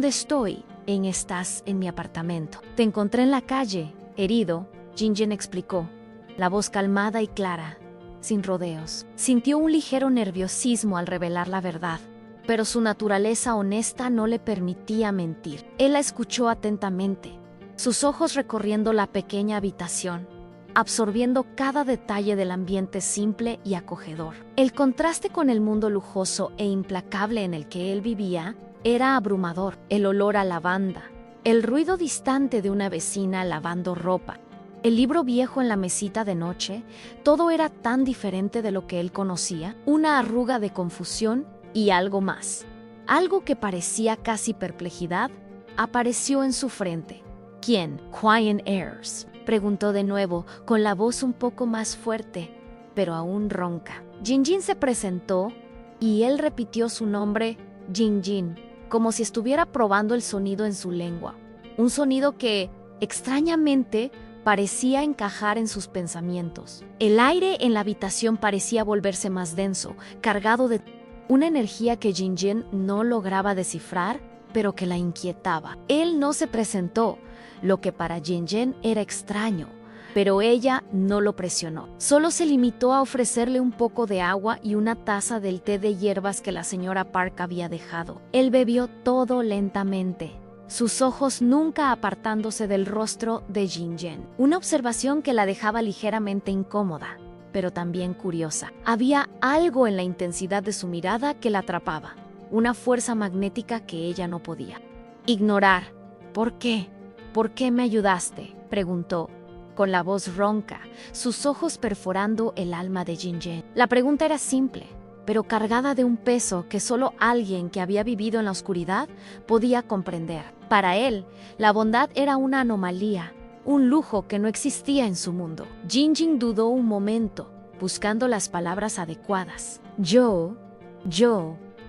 estoy? Estás en mi apartamento. Te encontré en la calle, herido», Jinjen explicó, la voz calmada y clara, sin rodeos. Sintió un ligero nerviosismo al revelar la verdad, pero su naturaleza honesta no le permitía mentir. Él la escuchó atentamente, sus ojos recorriendo la pequeña habitación, absorbiendo cada detalle del ambiente simple y acogedor. El contraste con el mundo lujoso e implacable en el que él vivía era abrumador. El olor a lavanda, el ruido distante de una vecina lavando ropa, el libro viejo en la mesita de noche, todo era tan diferente de lo que él conocía. Una arruga de confusión y algo más, algo que parecía casi perplejidad, apareció en su frente. «¿Quién? Quién eres?», preguntó de nuevo, con la voz un poco más fuerte, pero aún ronca. Jinjen se presentó, y él repitió su nombre, Jinjin, como si estuviera probando el sonido en su lengua. Un sonido que, extrañamente, parecía encajar en sus pensamientos. El aire en la habitación parecía volverse más denso, cargado de una energía que Jinjen no lograba descifrar, pero que la inquietaba. Él no se presentó, lo que para Jinjen era extraño, pero ella no lo presionó. Solo se limitó a ofrecerle un poco de agua y una taza del té de hierbas que la señora Park había dejado. Él bebió todo lentamente, sus ojos nunca apartándose del rostro de Jinjen. Una observación que la dejaba ligeramente incómoda, pero también curiosa. Había algo en la intensidad de su mirada que la atrapaba, una fuerza magnética que ella no podía ignorar. «¿Por qué? ¿Por qué me ayudaste?», preguntó, con la voz ronca, sus ojos perforando el alma de Jinjen. La pregunta era simple, pero cargada de un peso que solo alguien que había vivido en la oscuridad podía comprender. Para él, la bondad era una anomalía, un lujo que no existía en su mundo. Jinjen dudó un momento, buscando las palabras adecuadas. Yo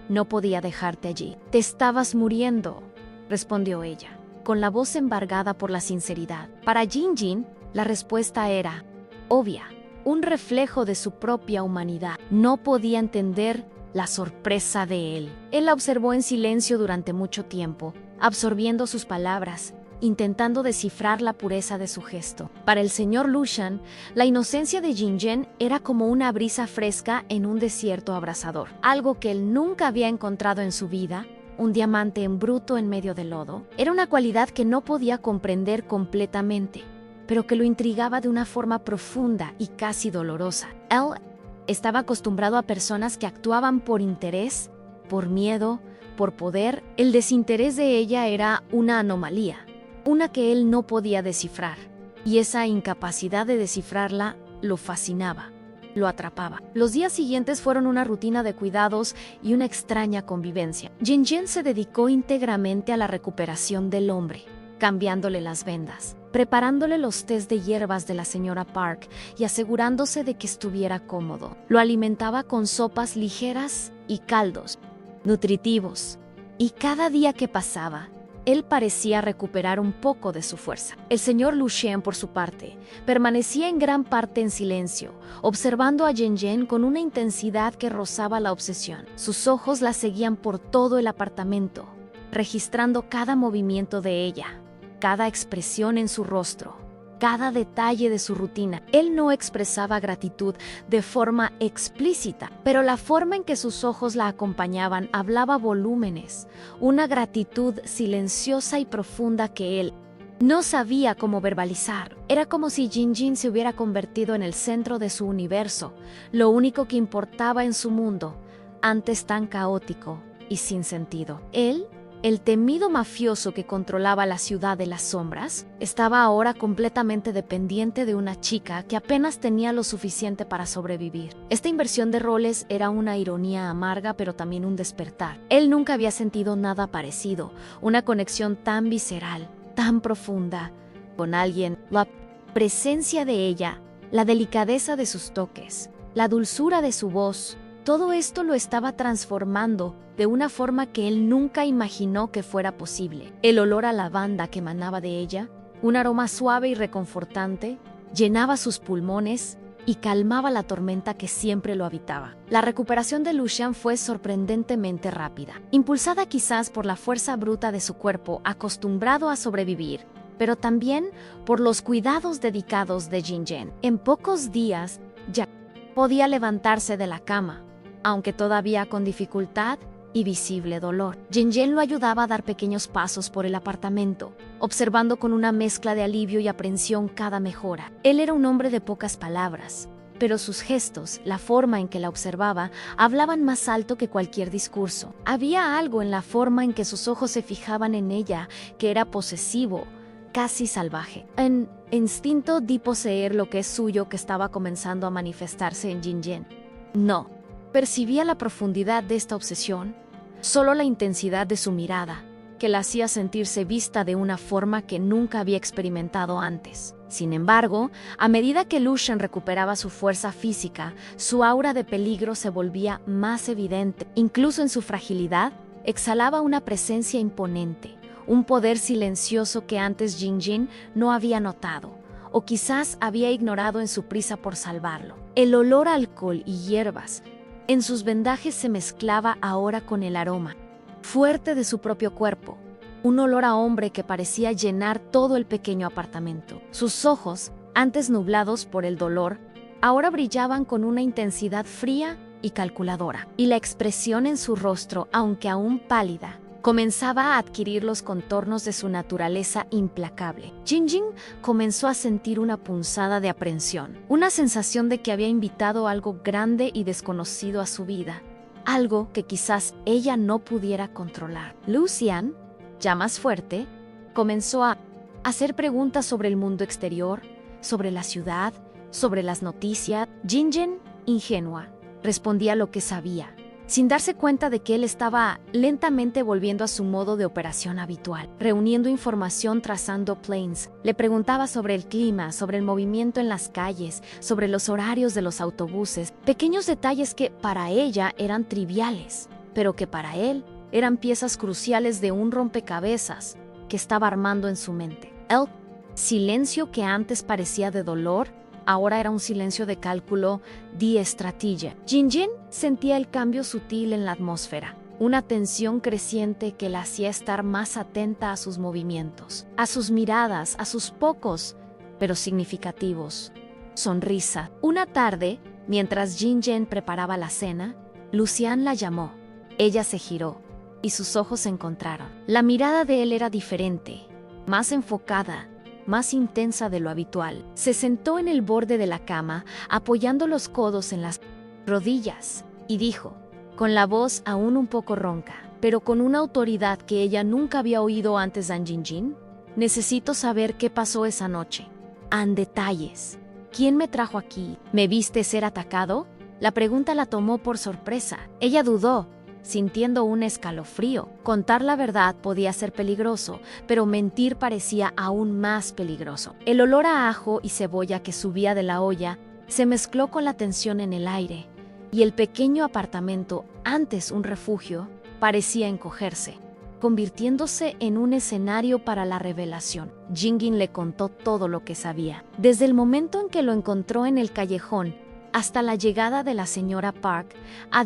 no podía dejarte allí. Te estabas muriendo», respondió ella, con la voz embargada por la sinceridad. Para Jinjen, la respuesta era obvia, un reflejo de su propia humanidad. No podía entender la sorpresa de él. Él la observó en silencio durante mucho tiempo, absorbiendo sus palabras, intentando descifrar la pureza de su gesto. Para el señor Lushan, la inocencia de Jinjen era como una brisa fresca en un desierto abrasador, algo que él nunca había encontrado en su vida. Un diamante en bruto en medio del lodo. Era una cualidad que no podía comprender completamente, pero que lo intrigaba de una forma profunda y casi dolorosa. Él estaba acostumbrado a personas que actuaban por interés, por miedo, por poder. El desinterés de ella era una anomalía, una que él no podía descifrar, y esa incapacidad de descifrarla lo fascinaba. Lo atrapaba. Los días siguientes fueron una rutina de cuidados y una extraña convivencia. Jinjen se dedicó íntegramente a la recuperación del hombre, cambiándole las vendas, preparándole los tés de hierbas de la señora Park y asegurándose de que estuviera cómodo. Lo alimentaba con sopas ligeras y caldos, nutritivos, y cada día que pasaba, él parecía recuperar un poco de su fuerza. El señor Lushan, por su parte, permanecía en gran parte en silencio, observando a Jinjen con una intensidad que rozaba la obsesión. Sus ojos la seguían por todo el apartamento, registrando cada movimiento de ella, cada expresión en su rostro, cada detalle de su rutina. Él no expresaba gratitud de forma explícita, pero la forma en que sus ojos la acompañaban hablaba volúmenes, una gratitud silenciosa y profunda que él no sabía cómo verbalizar. Era como si Jinjen se hubiera convertido en el centro de su universo, lo único que importaba en su mundo, antes tan caótico y sin sentido. Él, el temido mafioso que controlaba la ciudad de las sombras, estaba ahora completamente dependiente de una chica que apenas tenía lo suficiente para sobrevivir. Esta inversión de roles era una ironía amarga, pero también un despertar. Él nunca había sentido nada parecido, una conexión tan visceral, tan profunda, con alguien. La presencia de ella, la delicadeza de sus toques, la dulzura de su voz, todo esto lo estaba transformando de una forma que él nunca imaginó que fuera posible. El olor a lavanda que emanaba de ella, un aroma suave y reconfortante, llenaba sus pulmones y calmaba la tormenta que siempre lo habitaba. La recuperación de Lushan fue sorprendentemente rápida, impulsada quizás por la fuerza bruta de su cuerpo acostumbrado a sobrevivir, pero también por los cuidados dedicados de Jinjen. En pocos días ya podía levantarse de la cama, aunque todavía con dificultad y visible dolor. Jinjen lo ayudaba a dar pequeños pasos por el apartamento, observando con una mezcla de alivio y aprensión cada mejora. Él era un hombre de pocas palabras, pero sus gestos, la forma en que la observaba, hablaban más alto que cualquier discurso. Había algo en la forma en que sus ojos se fijaban en ella que era posesivo, casi salvaje. En instinto di poseer lo que es suyo, que estaba comenzando a manifestarse en Jinjen. No percibía la profundidad de esta obsesión, solo la intensidad de su mirada, que la hacía sentirse vista de una forma que nunca había experimentado antes. Sin embargo, a medida que Lushan recuperaba su fuerza física, su aura de peligro se volvía más evidente. Incluso en su fragilidad, exhalaba una presencia imponente, un poder silencioso que antes Jinjen no había notado, o quizás había ignorado en su prisa por salvarlo. El olor a alcohol y hierbas en sus vendajes se mezclaba ahora con el aroma fuerte de su propio cuerpo, un olor a hombre que parecía llenar todo el pequeño apartamento. Sus ojos, antes nublados por el dolor, ahora brillaban con una intensidad fría y calculadora, y la expresión en su rostro, aunque aún pálida, comenzaba a adquirir los contornos de su naturaleza implacable. Jinjen comenzó a sentir una punzada de aprensión, una sensación de que había invitado algo grande y desconocido a su vida, algo que quizás ella no pudiera controlar. Lushan, ya más fuerte, comenzó a hacer preguntas sobre el mundo exterior, sobre la ciudad, sobre las noticias. Jinjen, ingenua, respondía lo que sabía, sin darse cuenta de que él estaba lentamente volviendo a su modo de operación habitual, reuniendo información, trazando planes. Le preguntaba sobre el clima, sobre el movimiento en las calles, sobre los horarios de los autobuses, pequeños detalles que para ella eran triviales, pero que para él eran piezas cruciales de un rompecabezas que estaba armando en su mente. El silencio que antes parecía de dolor, ahora era un silencio de cálculo, de estrategia. Jinjen sentía el cambio sutil en la atmósfera, una tensión creciente que la hacía estar más atenta a sus movimientos, a sus miradas, a sus pocos, pero significativos, sonrisa. Una tarde, mientras Jin-Jen preparaba la cena, Lucian la llamó. Ella se giró, y sus ojos se encontraron. La mirada de él era diferente, más enfocada, más intensa de lo habitual. Se sentó en el borde de la cama, apoyando los codos en las rodillas, y dijo, con la voz aún un poco ronca, pero con una autoridad que ella nunca había oído antes de Jin-Jin, necesito saber qué pasó esa noche. En detalles. ¿Quién me trajo aquí? ¿Me viste ser atacado? La pregunta la tomó por sorpresa. Ella dudó, sintiendo un escalofrío. Contar la verdad podía ser peligroso, pero mentir parecía aún más peligroso. El olor a ajo y cebolla que subía de la olla se mezcló con la tensión en el aire, y el pequeño apartamento, antes un refugio, parecía encogerse, convirtiéndose en un escenario para la revelación. Jin-Gin le contó todo lo que sabía, desde el momento en que lo encontró en el callejón hasta la llegada de la señora Park.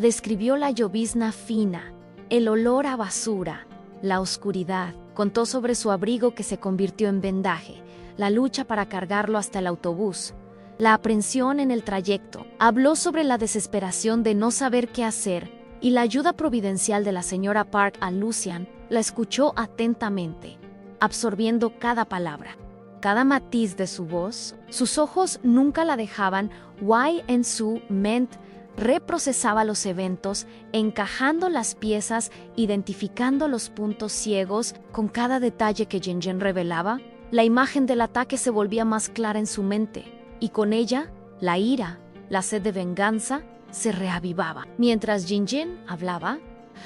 Describió la llovizna fina, el olor a basura, la oscuridad. Contó sobre su abrigo que se convirtió en vendaje, la lucha para cargarlo hasta el autobús, la aprensión en el trayecto. Habló sobre la desesperación de no saber qué hacer y la ayuda providencial de la señora Park a Lucian. La escuchó atentamente, absorbiendo cada palabra, cada matiz de su voz. Sus ojos nunca la dejaban. Wai en su mente reprocesaba los eventos, encajando las piezas, identificando los puntos ciegos. Con cada detalle que Jin-Jin revelaba, la imagen del ataque se volvía más clara en su mente, y con ella, la ira, la sed de venganza, se reavivaba. Mientras Jin-Jin hablaba,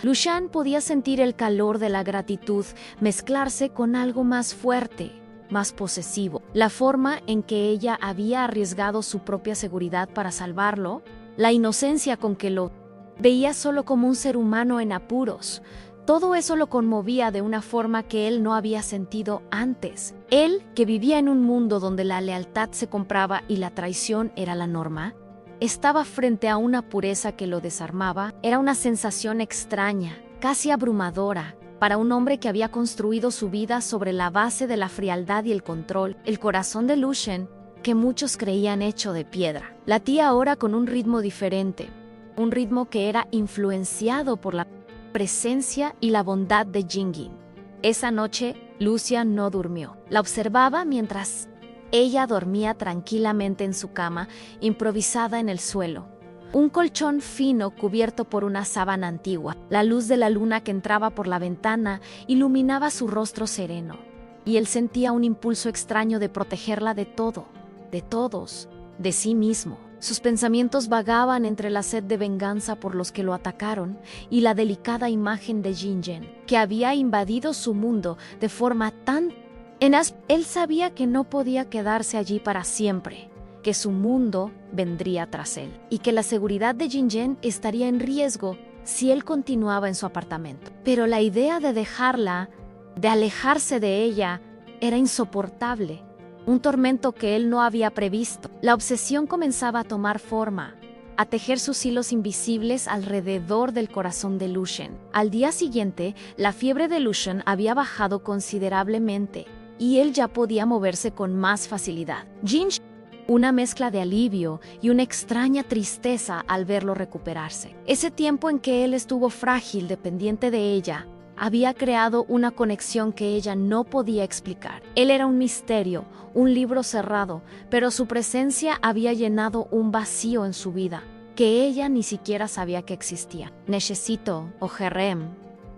Lucian podía sentir el calor de la gratitud mezclarse con algo más fuerte, más posesivo. La forma en que ella había arriesgado su propia seguridad para salvarlo, la inocencia con que lo veía solo como un ser humano en apuros, todo eso lo conmovía de una forma que él no había sentido antes. Él, que vivía en un mundo donde la lealtad se compraba y la traición era la norma, estaba frente a una pureza que lo desarmaba. Era una sensación extraña, casi abrumadora, para un hombre que había construido su vida sobre la base de la frialdad y el control. El corazón de Lucian, que muchos creían hecho de piedra, latía ahora con un ritmo diferente, un ritmo que era influenciado por la presencia y la bondad de Jin-Gin. Esa noche, Lucian no durmió. La observaba mientras ella dormía tranquilamente en su cama, improvisada en el suelo. Un colchón fino cubierto por una sábana antigua. La luz de la luna que entraba por la ventana iluminaba su rostro sereno, y él sentía un impulso extraño de protegerla de todo, de todos, de sí mismo. Sus pensamientos vagaban entre la sed de venganza por los que lo atacaron y la delicada imagen de Jin-Jin, que había invadido su mundo de forma tan tenaz. Él sabía que no podía quedarse allí para siempre, que su mundo vendría tras él, y que la seguridad de Jin-Jin estaría en riesgo si él continuaba en su apartamento. Pero la idea de dejarla, de alejarse de ella, era insoportable. Un tormento que él no había previsto. La obsesión comenzaba a tomar forma, a tejer sus hilos invisibles alrededor del corazón de Lucian. Al día siguiente, la fiebre de Lucian había bajado considerablemente, y él ya podía moverse con más facilidad. Jin-Jin, una mezcla de alivio y una extraña tristeza al verlo recuperarse. Ese tiempo en que él estuvo frágil, dependiente de ella, había creado una conexión que ella no podía explicar. Él era un misterio, un libro cerrado, pero su presencia había llenado un vacío en su vida que ella ni siquiera sabía que existía. Necesito, Jerem,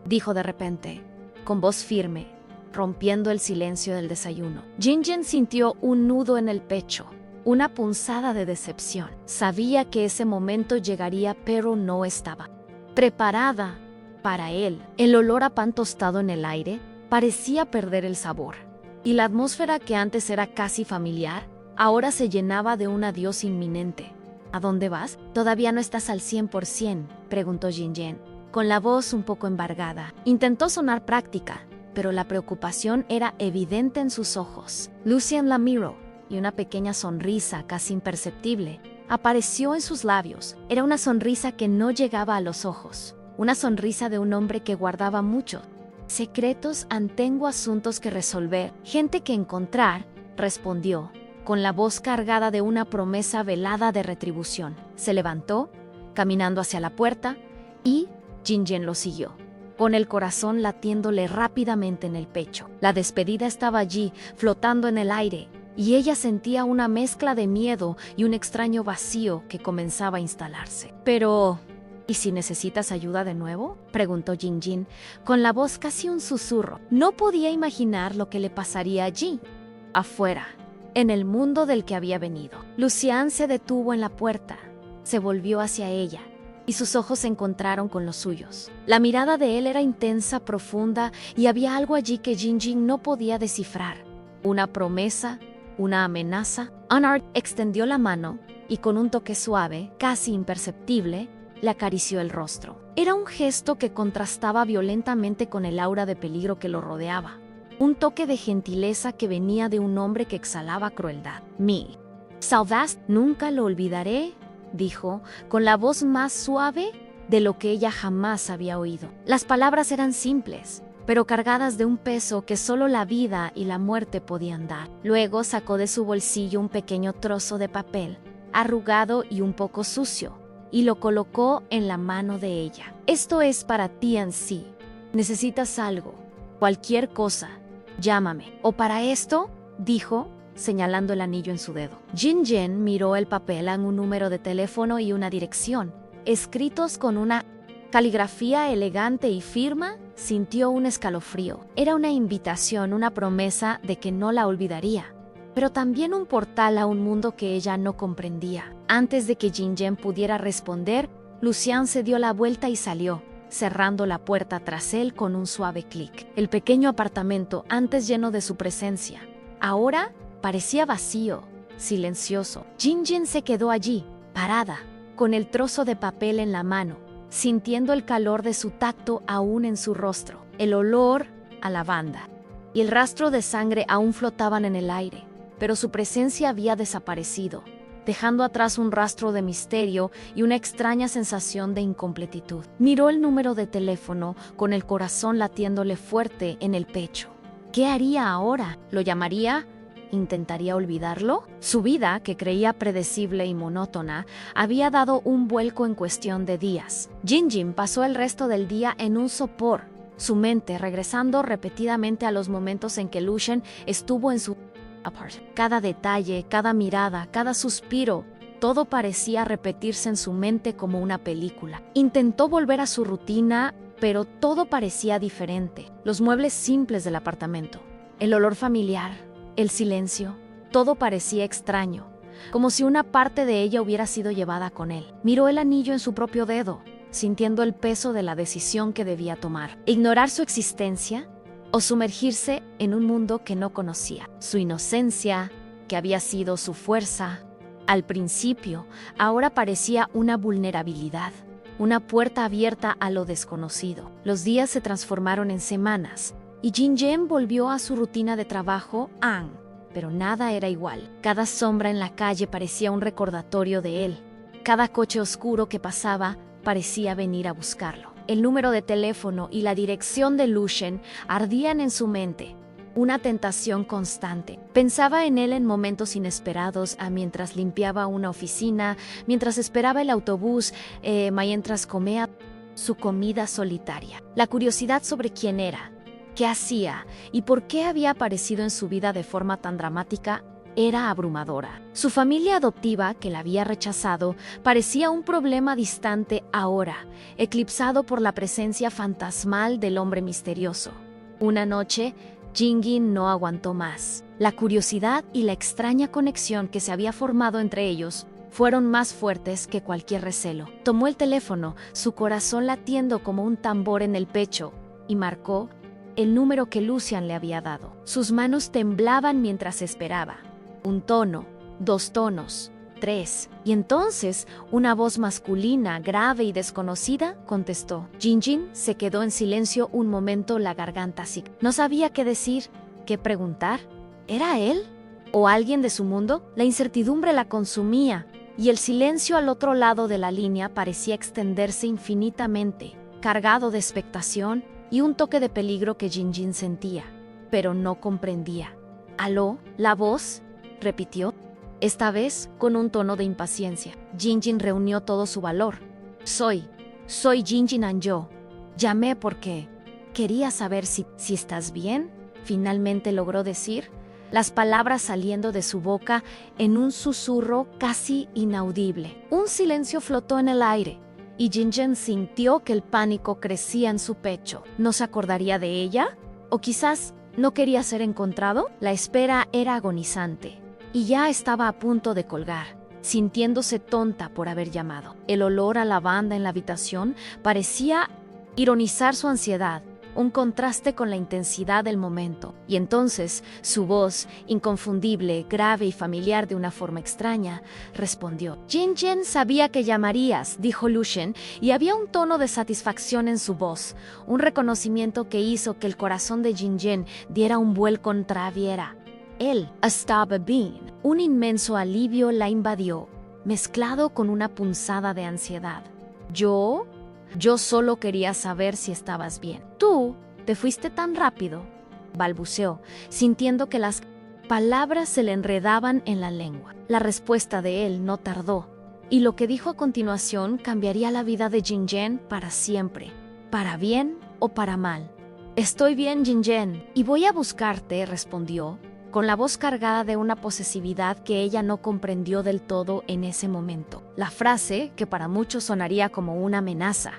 dijo de repente, con voz firme, rompiendo el silencio del desayuno. Jin-Jin sintió un nudo en el pecho, una punzada de decepción. Sabía que ese momento llegaría, pero no estaba preparada para él. El olor a pan tostado en el aire parecía perder el sabor, y la atmósfera que antes era casi familiar, ahora se llenaba de un adiós inminente. ¿A dónde vas? ¿Todavía no estás al 100%? Preguntó Jin-Jin, con la voz un poco embargada. Intentó sonar práctica, pero la preocupación era evidente en sus ojos. Lucian la miró, y una pequeña sonrisa casi imperceptible apareció en sus labios. Era una sonrisa que no llegaba a los ojos, una sonrisa de un hombre que guardaba muchos secretos. Tengo asuntos que resolver, gente que encontrar, respondió, con la voz cargada de una promesa velada de retribución. Se levantó, caminando hacia la puerta, y Jinjen lo siguió, con el corazón latiéndole rápidamente en el pecho. La despedida estaba allí, flotando en el aire, y ella sentía una mezcla de miedo y un extraño vacío que comenzaba a instalarse. Pero, ¿y si necesitas ayuda de nuevo?, preguntó Jinjin, con la voz casi un susurro. No podía imaginar lo que le pasaría allí, afuera, en el mundo del que había venido. Lucian se detuvo en la puerta, se volvió hacia ella, y sus ojos se encontraron con los suyos. La mirada de él era intensa, profunda, y había algo allí que Jinjin no podía descifrar. Una promesa, una amenaza. Anart extendió la mano y con un toque suave, casi imperceptible, le acarició el rostro. Era un gesto que contrastaba violentamente con el aura de peligro que lo rodeaba. Un toque de gentileza que venía de un hombre que exhalaba crueldad. «Me salvaste, nunca lo olvidaré», dijo, con la voz más suave de lo que ella jamás había oído. Las palabras eran simples, pero cargadas de un peso que solo la vida y la muerte podían dar. Luego sacó de su bolsillo un pequeño trozo de papel, arrugado y un poco sucio, y lo colocó en la mano de ella. «Esto es para ti, Ansi. ¿Necesitas algo? Cualquier cosa. Llámame». «¿O para esto?», dijo, señalando el anillo en su dedo. Jinjen miró el papel en un número de teléfono y una dirección, escritos con una caligrafía elegante y firme. Sintió un escalofrío. Era una invitación, una promesa de que no la olvidaría, pero también un portal a un mundo que ella no comprendía. Antes de que Jinjen pudiera responder, Lucian se dio la vuelta y salió, cerrando la puerta tras él con un suave clic. El pequeño apartamento, antes lleno de su presencia, ahora parecía vacío, silencioso. Jinjen se quedó allí, parada, con el trozo de papel en la mano, sintiendo el calor de su tacto aún en su rostro. El olor a lavanda y el rastro de sangre aún flotaban en el aire, pero su presencia había desaparecido, dejando atrás un rastro de misterio y una extraña sensación de incompletitud. Miró el número de teléfono con el corazón latiéndole fuerte en el pecho. ¿Qué haría ahora? ¿Lo llamaría? ¿Intentaría olvidarlo? Su vida, que creía predecible y monótona, había dado un vuelco en cuestión de días. Jinjin pasó el resto del día en un sopor, su mente regresando repetidamente a los momentos en que Lucien estuvo en su apart. Cada detalle, cada mirada, cada suspiro, todo parecía repetirse en su mente como una película. Intentó volver a su rutina, pero todo parecía diferente. Los muebles simples del apartamento, el olor familiar, el silencio, todo parecía extraño, como si una parte de ella hubiera sido llevada con él. Miró el anillo en su propio dedo, sintiendo el peso de la decisión que debía tomar. Ignorar su existencia o sumergirse en un mundo que no conocía. Su inocencia, que había sido su fuerza, al principio, ahora parecía una vulnerabilidad, una puerta abierta a lo desconocido. Los días se transformaron en semanas, y Jinjen volvió a su rutina de trabajo, pero nada era igual. Cada sombra en la calle parecía un recordatorio de él. Cada coche oscuro que pasaba parecía venir a buscarlo. El número de teléfono y la dirección de Lucien ardían en su mente, una tentación constante. Pensaba en él en momentos inesperados, mientras limpiaba una oficina, mientras esperaba el autobús, mientras comía su comida solitaria. La curiosidad sobre quién era, qué hacía y por qué había aparecido en su vida de forma tan dramática era abrumadora. Su familia adoptiva, que la había rechazado, parecía un problema distante ahora, eclipsado por la presencia fantasmal del hombre misterioso. Una noche, Jinjin no aguantó más. La curiosidad y la extraña conexión que se había formado entre ellos fueron más fuertes que cualquier recelo. Tomó el teléfono, su corazón latiendo como un tambor en el pecho, y marcó el número que Lucian le había dado. Sus manos temblaban mientras esperaba. Un tono, 2 tonos, 3. Y entonces, una voz masculina, grave y desconocida, contestó. Jinjin se quedó en silencio un momento, la garganta así. No sabía qué decir, qué preguntar. ¿Era él? ¿O alguien de su mundo? La incertidumbre la consumía, y el silencio al otro lado de la línea parecía extenderse infinitamente, cargado de expectación y un toque de peligro que Jinjin sentía, pero no comprendía. «¿Aló? ¿La voz?», repitió, esta vez con un tono de impaciencia. Jinjin reunió todo su valor. Soy Jinjin Anjo. Llamé porque quería saber si estás bien», finalmente logró decir, las palabras saliendo de su boca en un susurro casi inaudible. Un silencio flotó en el aire, y Jinjin sintió que el pánico crecía en su pecho. ¿No se acordaría de ella? ¿O quizás no quería ser encontrado? La espera era agonizante, y ya estaba a punto de colgar, sintiéndose tonta por haber llamado. El olor a lavanda en la habitación parecía ironizar su ansiedad, un contraste con la intensidad del momento. Y entonces, su voz, inconfundible, grave y familiar de una forma extraña, respondió. «Jinjin sabía que llamarías», dijo Lucien, y había un tono de satisfacción en su voz, un reconocimiento que hizo que el corazón de Jinjin diera un vuelco contraviera. Él estaba bien. Un inmenso alivio la invadió, mezclado con una punzada de ansiedad. Yo solo quería saber si estabas bien. «¿Tú te fuiste tan rápido?», balbuceó, sintiendo que las palabras se le enredaban en la lengua. La respuesta de él no tardó, y lo que dijo a continuación cambiaría la vida de Jinjin para siempre, para bien o para mal. «Estoy bien, Jinjin, y voy a buscarte», respondió, con la voz cargada de una posesividad que ella no comprendió del todo en ese momento. La frase, que para muchos sonaría como una amenaza,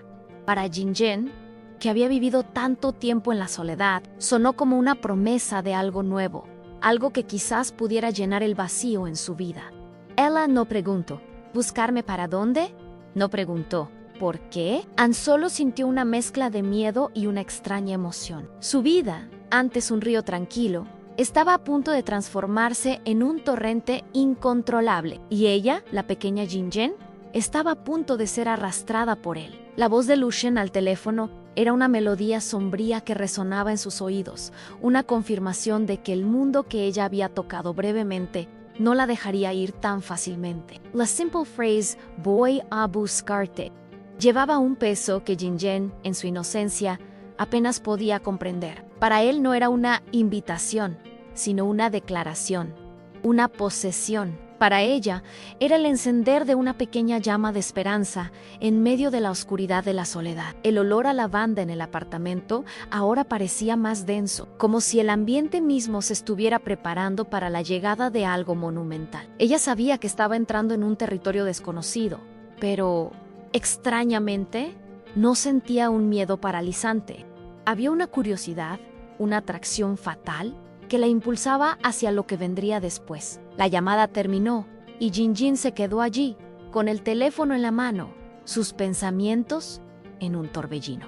para Jinjin, que había vivido tanto tiempo en la soledad, sonó como una promesa de algo nuevo, algo que quizás pudiera llenar el vacío en su vida. Ella no preguntó, ¿buscarme para dónde? No preguntó, ¿por qué? Tan solo sintió una mezcla de miedo y una extraña emoción. Su vida, antes un río tranquilo, estaba a punto de transformarse en un torrente incontrolable, y ella, la pequeña Jinjin, estaba a punto de ser arrastrada por él. La voz de Lucien al teléfono era una melodía sombría que resonaba en sus oídos, una confirmación de que el mundo que ella había tocado brevemente no la dejaría ir tan fácilmente. La simple phrase «voy a buscarte» llevaba un peso que Jinjin, en su inocencia, apenas podía comprender. Para él no era una invitación, sino una declaración, una posesión. Para ella era el encender de una pequeña llama de esperanza en medio de la oscuridad de la soledad. El olor a lavanda en el apartamento ahora parecía más denso, como si el ambiente mismo se estuviera preparando para la llegada de algo monumental. Ella sabía que estaba entrando en un territorio desconocido, pero, extrañamente, no sentía un miedo paralizante. Había una curiosidad, una atracción fatal, que la impulsaba hacia lo que vendría después. La llamada terminó y Jinjin se quedó allí, con el teléfono en la mano, sus pensamientos en un torbellino.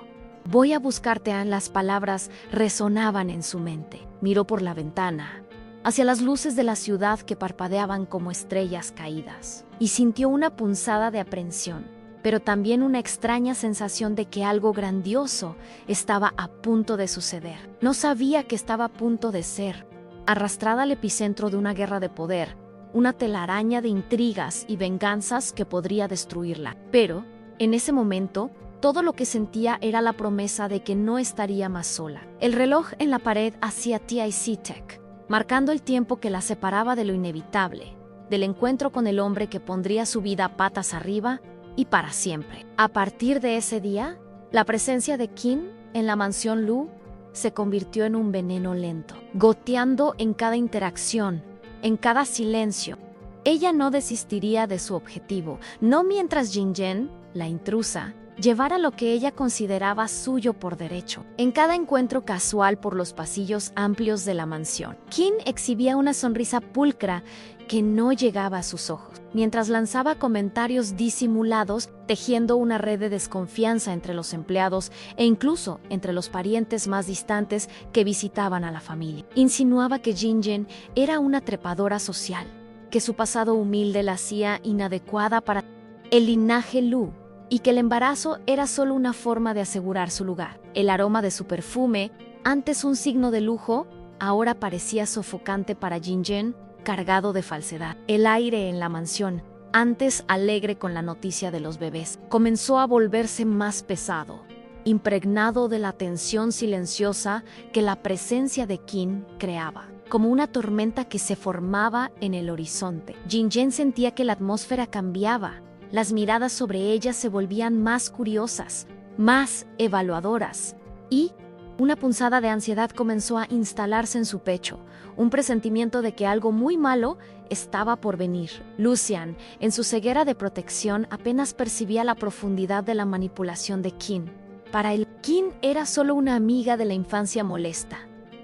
«Voy a buscarte», las palabras resonaban en su mente. Miró por la ventana, hacia las luces de la ciudad que parpadeaban como estrellas caídas, y sintió una punzada de aprensión, pero también una extraña sensación de que algo grandioso estaba a punto de suceder. No sabía qué estaba a punto de ser. Arrastrada al epicentro de una guerra de poder, una telaraña de intrigas y venganzas que podría destruirla. Pero, en ese momento, todo lo que sentía era la promesa de que no estaría más sola. El reloj en la pared hacía tic-tac, marcando el tiempo que la separaba de lo inevitable, del encuentro con el hombre que pondría su vida patas arriba y para siempre. A partir de ese día, la presencia de Kim en la mansión Lu se convirtió en un veneno lento, goteando en cada interacción, en cada silencio. Ella no desistiría de su objetivo, no mientras Jinjin, la intrusa, llevara lo que ella consideraba suyo por derecho. En cada encuentro casual por los pasillos amplios de la mansión, Kim exhibía una sonrisa pulcra que no llegaba a sus ojos, mientras lanzaba comentarios disimulados, tejiendo una red de desconfianza entre los empleados e incluso entre los parientes más distantes que visitaban a la familia. Insinuaba que Jinjin era una trepadora social, que su pasado humilde la hacía inadecuada para el linaje Lu, y que el embarazo era solo una forma de asegurar su lugar. El aroma de su perfume, antes un signo de lujo, ahora parecía sofocante para Jinjin, cargado de falsedad. El aire en la mansión, antes alegre con la noticia de los bebés, comenzó a volverse más pesado, impregnado de la tensión silenciosa que la presencia de Qin creaba, como una tormenta que se formaba en el horizonte. Jinjen sentía que la atmósfera cambiaba. Las miradas sobre ella se volvían más curiosas, más evaluadoras, y una punzada de ansiedad comenzó a instalarse en su pecho, un presentimiento de que algo muy malo estaba por venir. Lucian, en su ceguera de protección, apenas percibía la profundidad de la manipulación de Qin. Para él, Qin era solo una amiga de la infancia molesta,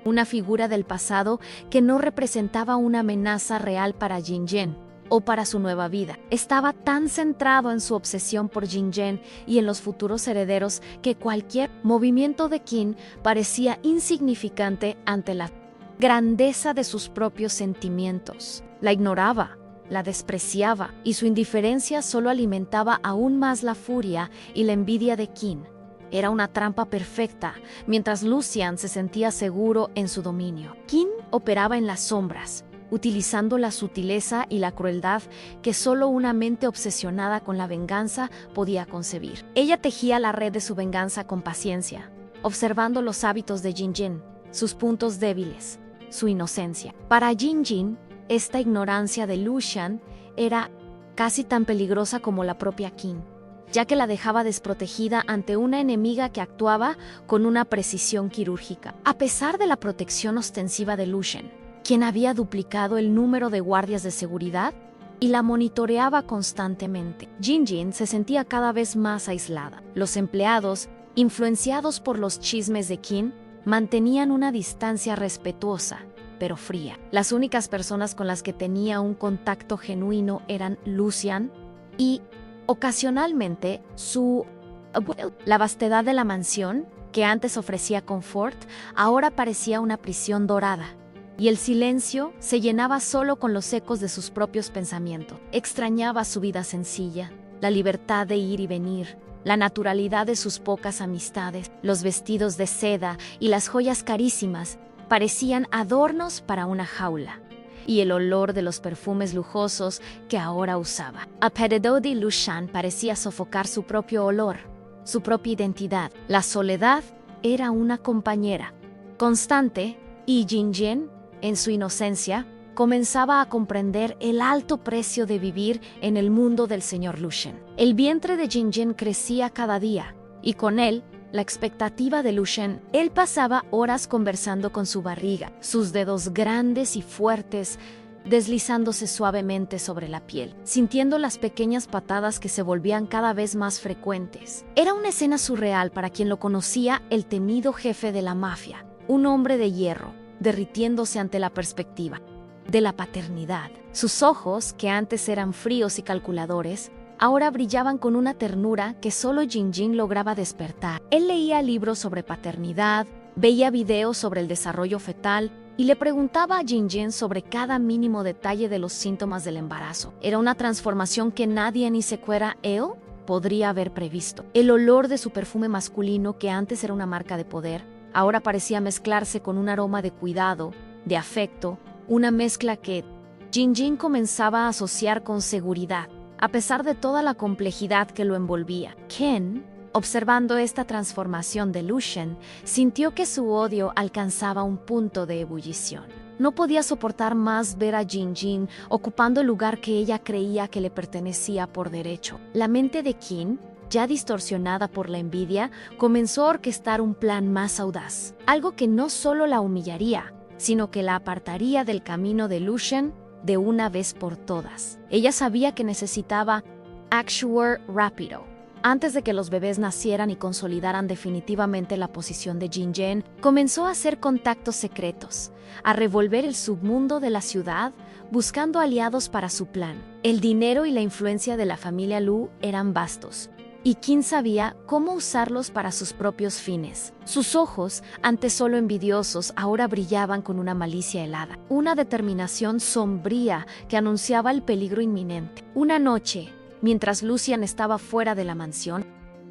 una figura del pasado que no representaba una amenaza real para Jinjen o para su nueva vida. Estaba tan centrado en su obsesión por Jinjen y en los futuros herederos que cualquier movimiento de Qin parecía insignificante ante la grandeza de sus propios sentimientos. La ignoraba, la despreciaba, y su indiferencia solo alimentaba aún más la furia y la envidia de Qin. Era una trampa perfecta, mientras Lucian se sentía seguro en su dominio. Qin operaba en las sombras, utilizando la sutileza y la crueldad que solo una mente obsesionada con la venganza podía concebir. Ella tejía la red de su venganza con paciencia, observando los hábitos de Jinjen, sus puntos débiles, su inocencia. Para Jinjin, esta ignorancia de Lucian era casi tan peligrosa como la propia Qin, ya que la dejaba desprotegida ante una enemiga que actuaba con una precisión quirúrgica. A pesar de la protección ostensiva de Lucian, quien había duplicado el número de guardias de seguridad y la monitoreaba constantemente, Jinjin se sentía cada vez más aislada. Los empleados, influenciados por los chismes de Qin, mantenían una distancia respetuosa, pero fría. Las únicas personas con las que tenía un contacto genuino eran Lucian y, ocasionalmente, su abuelo. La vastedad de la mansión, que antes ofrecía confort, ahora parecía una prisión dorada, y el silencio se llenaba solo con los ecos de sus propios pensamientos. Extrañaba su vida sencilla, la libertad de ir y venir, la naturalidad de sus pocas amistades. Los vestidos de seda y las joyas carísimas parecían adornos para una jaula, y el olor de los perfumes lujosos que ahora usaba. A Pededodi Lucian parecía sofocar su propio olor, su propia identidad. La soledad era una compañera constante, y Jinjen, en su inocencia, comenzaba a comprender el alto precio de vivir en el mundo del señor Lucian. El vientre de Jinjen crecía cada día, y con él, la expectativa de Lucian. Él pasaba horas conversando con su barriga, sus dedos grandes y fuertes deslizándose suavemente sobre la piel, sintiendo las pequeñas patadas que se volvían cada vez más frecuentes. Era una escena surreal para quien lo conocía, el temido jefe de la mafia, un hombre de hierro, derritiéndose ante la perspectiva de la paternidad. Sus ojos, que antes eran fríos y calculadores, ahora brillaban con una ternura que solo Jinjin lograba despertar. Él leía libros sobre paternidad, veía videos sobre el desarrollo fetal y le preguntaba a Jinjin sobre cada mínimo detalle de los síntomas del embarazo. Era una transformación que nadie, ni siquiera él, podría haber previsto. El olor de su perfume masculino, que antes era una marca de poder, ahora parecía mezclarse con un aroma de cuidado, de afecto, una mezcla que Jinjin comenzaba a asociar con seguridad, a pesar de toda la complejidad que lo envolvía. Ken, observando esta transformación de Lucian, sintió que su odio alcanzaba un punto de ebullición. No podía soportar más ver a Jinjin ocupando el lugar que ella creía que le pertenecía por derecho. La mente de Qin, ya distorsionada por la envidia, comenzó a orquestar un plan más audaz, algo que no solo la humillaría, sino que la apartaría del camino de Lucian de una vez por todas. Ella sabía que necesitaba actuar rápido. Antes de que los bebés nacieran y consolidaran definitivamente la posición de Jinjen, comenzó a hacer contactos secretos, a revolver el submundo de la ciudad, buscando aliados para su plan. El dinero y la influencia de la familia Lu eran vastos, y Qin sabía cómo usarlos para sus propios fines. Sus ojos, antes solo envidiosos, ahora brillaban con una malicia helada, una determinación sombría que anunciaba el peligro inminente. Una noche, mientras Lucian estaba fuera de la mansión,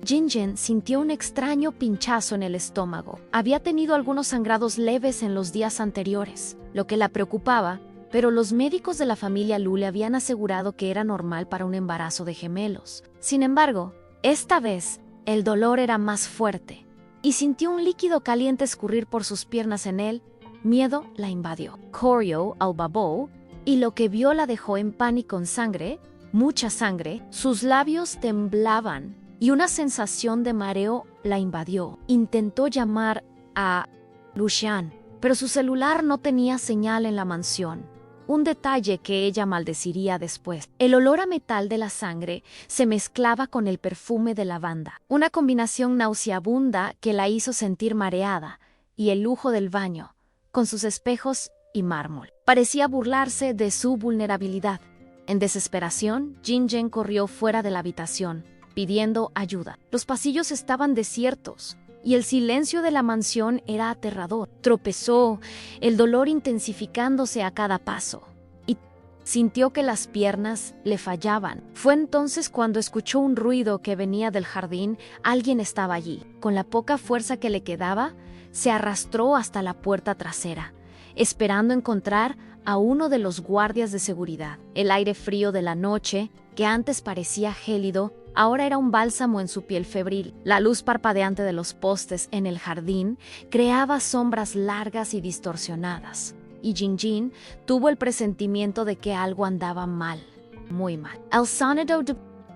Jinjen sintió un extraño pinchazo en el estómago. Había tenido algunos sangrados leves en los días anteriores, lo que la preocupaba, pero los médicos de la familia Lu le habían asegurado que era normal para un embarazo de gemelos. Sin embargo, esta vez, El dolor era más fuerte, y sintió un líquido caliente escurrir por sus piernas en él. Miedo la invadió. Corrió al babou, y lo que vio la dejó en pánico con sangre, mucha sangre. Sus labios temblaban, y una sensación de mareo la invadió. Intentó llamar a Lucian, pero su celular no tenía señal en la mansión. Un detalle que ella maldeciría después. El olor a metal de la sangre se mezclaba con el perfume de lavanda, una combinación nauseabunda que la hizo sentir mareada, y el lujo del baño, con sus espejos y mármol, parecía burlarse de su vulnerabilidad. En desesperación, Jinjen corrió fuera de la habitación, pidiendo ayuda. Los pasillos estaban desiertos, y el silencio de la mansión era aterrador. Tropezó, el dolor intensificándose a cada paso, y sintió que las piernas le fallaban. Fue entonces cuando escuchó un ruido que venía del jardín. Alguien estaba allí. Con la poca fuerza que le quedaba, se arrastró hasta la puerta trasera, esperando encontrar a uno de los guardias de seguridad. El aire frío de la noche, que antes parecía gélido, ahora era un bálsamo en su piel febril. La luz parpadeante de los postes en el jardín creaba sombras largas y distorsionadas, y Jinjin tuvo el presentimiento de que algo andaba mal, muy mal. El sonido de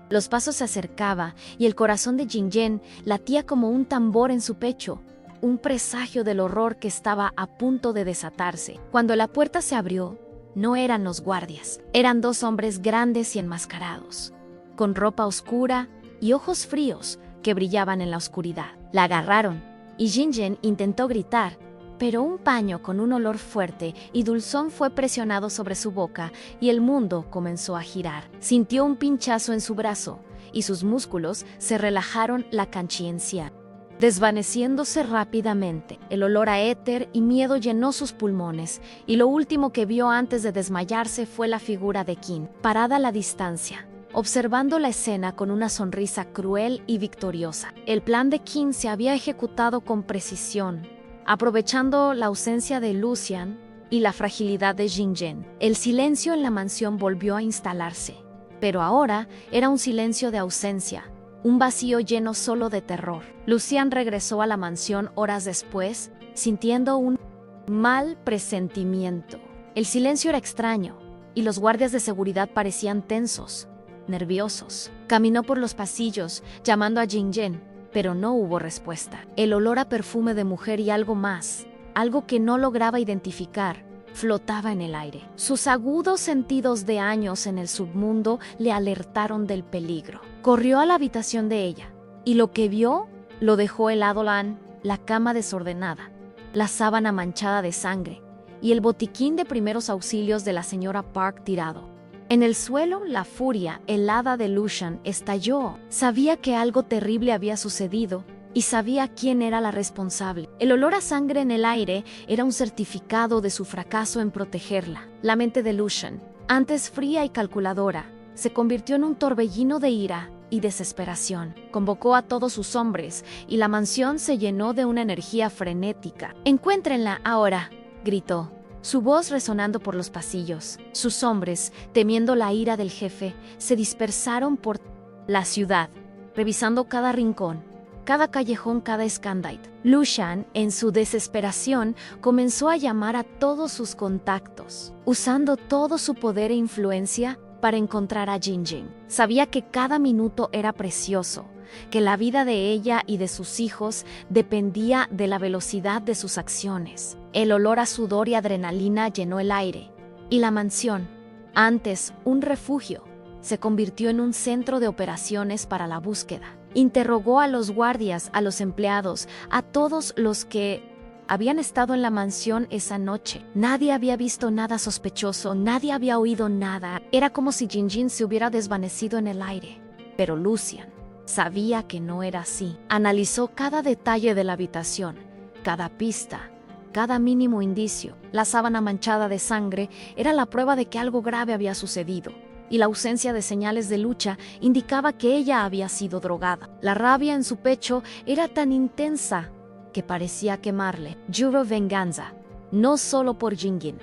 los pasos se acercaba, y el corazón de Jinjin latía como un tambor en su pecho, un presagio del horror que estaba a punto de desatarse. Cuando la puerta se abrió, no eran los guardias, eran dos hombres grandes y enmascarados, con ropa oscura y ojos fríos que brillaban en la oscuridad. La agarraron, y Jinjen intentó gritar, pero un paño con un olor fuerte y dulzón fue presionado sobre su boca, y el mundo comenzó a girar. Sintió un pinchazo en su brazo, y sus músculos se relajaron la conciencia, desvaneciéndose rápidamente. El olor a éter y miedo llenó sus pulmones, y lo último que vio antes de desmayarse fue la figura de Qin, parada a la distancia, observando la escena con una sonrisa cruel y victoriosa. El plan de Qin se había ejecutado con precisión, aprovechando la ausencia de Lucian y la fragilidad de Jinjen. El silencio en la mansión volvió a instalarse, pero ahora era un silencio de ausencia, un vacío lleno solo de terror. Lucian regresó a la mansión horas después, sintiendo un mal presentimiento. El silencio era extraño, y los guardias de seguridad parecían tensos, nerviosos. Caminó por los pasillos, llamando a Jinjen, pero no hubo respuesta. El olor a perfume de mujer y algo más, algo que no lograba identificar, flotaba en el aire. Sus agudos sentidos de años en el submundo le alertaron del peligro. Corrió a la habitación de ella, y lo que vio lo dejó helado. La cama desordenada, la sábana manchada de sangre, y el botiquín de primeros auxilios de la señora Park tirado. En el suelo, la furia helada de Lucian estalló. Sabía que algo terrible había sucedido, y sabía quién era la responsable. El olor a sangre en el aire era un certificado de su fracaso en protegerla. La mente de Lucian, antes fría y calculadora, se convirtió en un torbellino de ira y desesperación. Convocó a todos sus hombres, y la mansión se llenó de una energía frenética. «Encuéntrenla ahora», gritó, su voz resonando por los pasillos. Sus hombres, temiendo la ira del jefe, se dispersaron por la ciudad, revisando cada rincón, cada callejón, cada escándalo. Lucian, en su desesperación, comenzó a llamar a todos sus contactos, usando todo su poder e influencia para encontrar a Jinjen. Sabía que cada minuto era precioso, que la vida de ella y de sus hijos dependía de la velocidad de sus acciones. El olor a sudor y adrenalina llenó el aire, y la mansión, antes un refugio, se convirtió en un centro de operaciones para la búsqueda. Interrogó a los guardias, a los empleados, a todos los que habían estado en la mansión esa noche. Nadie había visto nada sospechoso, nadie había oído nada. Era como si Jinjin se hubiera desvanecido en el aire. Pero Lucian sabía que no era así. Analizó cada detalle de la habitación, cada pista, cada mínimo indicio. La sábana manchada de sangre era la prueba de que algo grave había sucedido, y la ausencia de señales de lucha indicaba que ella había sido drogada. La rabia en su pecho era tan intensa que parecía quemarle. Juró venganza, no solo por Jinjin,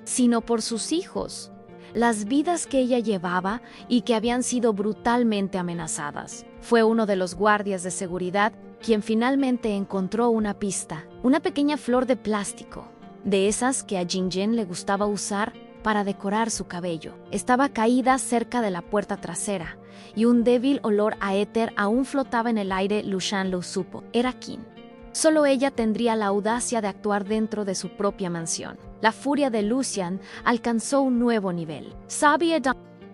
sino por sus hijos, las vidas que ella llevaba y que habían sido brutalmente amenazadas. Fue uno de los guardias de seguridad quien finalmente encontró una pista, una pequeña flor de plástico, de esas que a Jinjen le gustaba usar para decorar su cabello. Estaba caída cerca de la puerta trasera, y un débil olor a éter aún flotaba en el aire. Lucian lo supo. Era Qin. Solo ella tendría la audacia de actuar dentro de su propia mansión. La furia de Lucian alcanzó un nuevo nivel. Sabía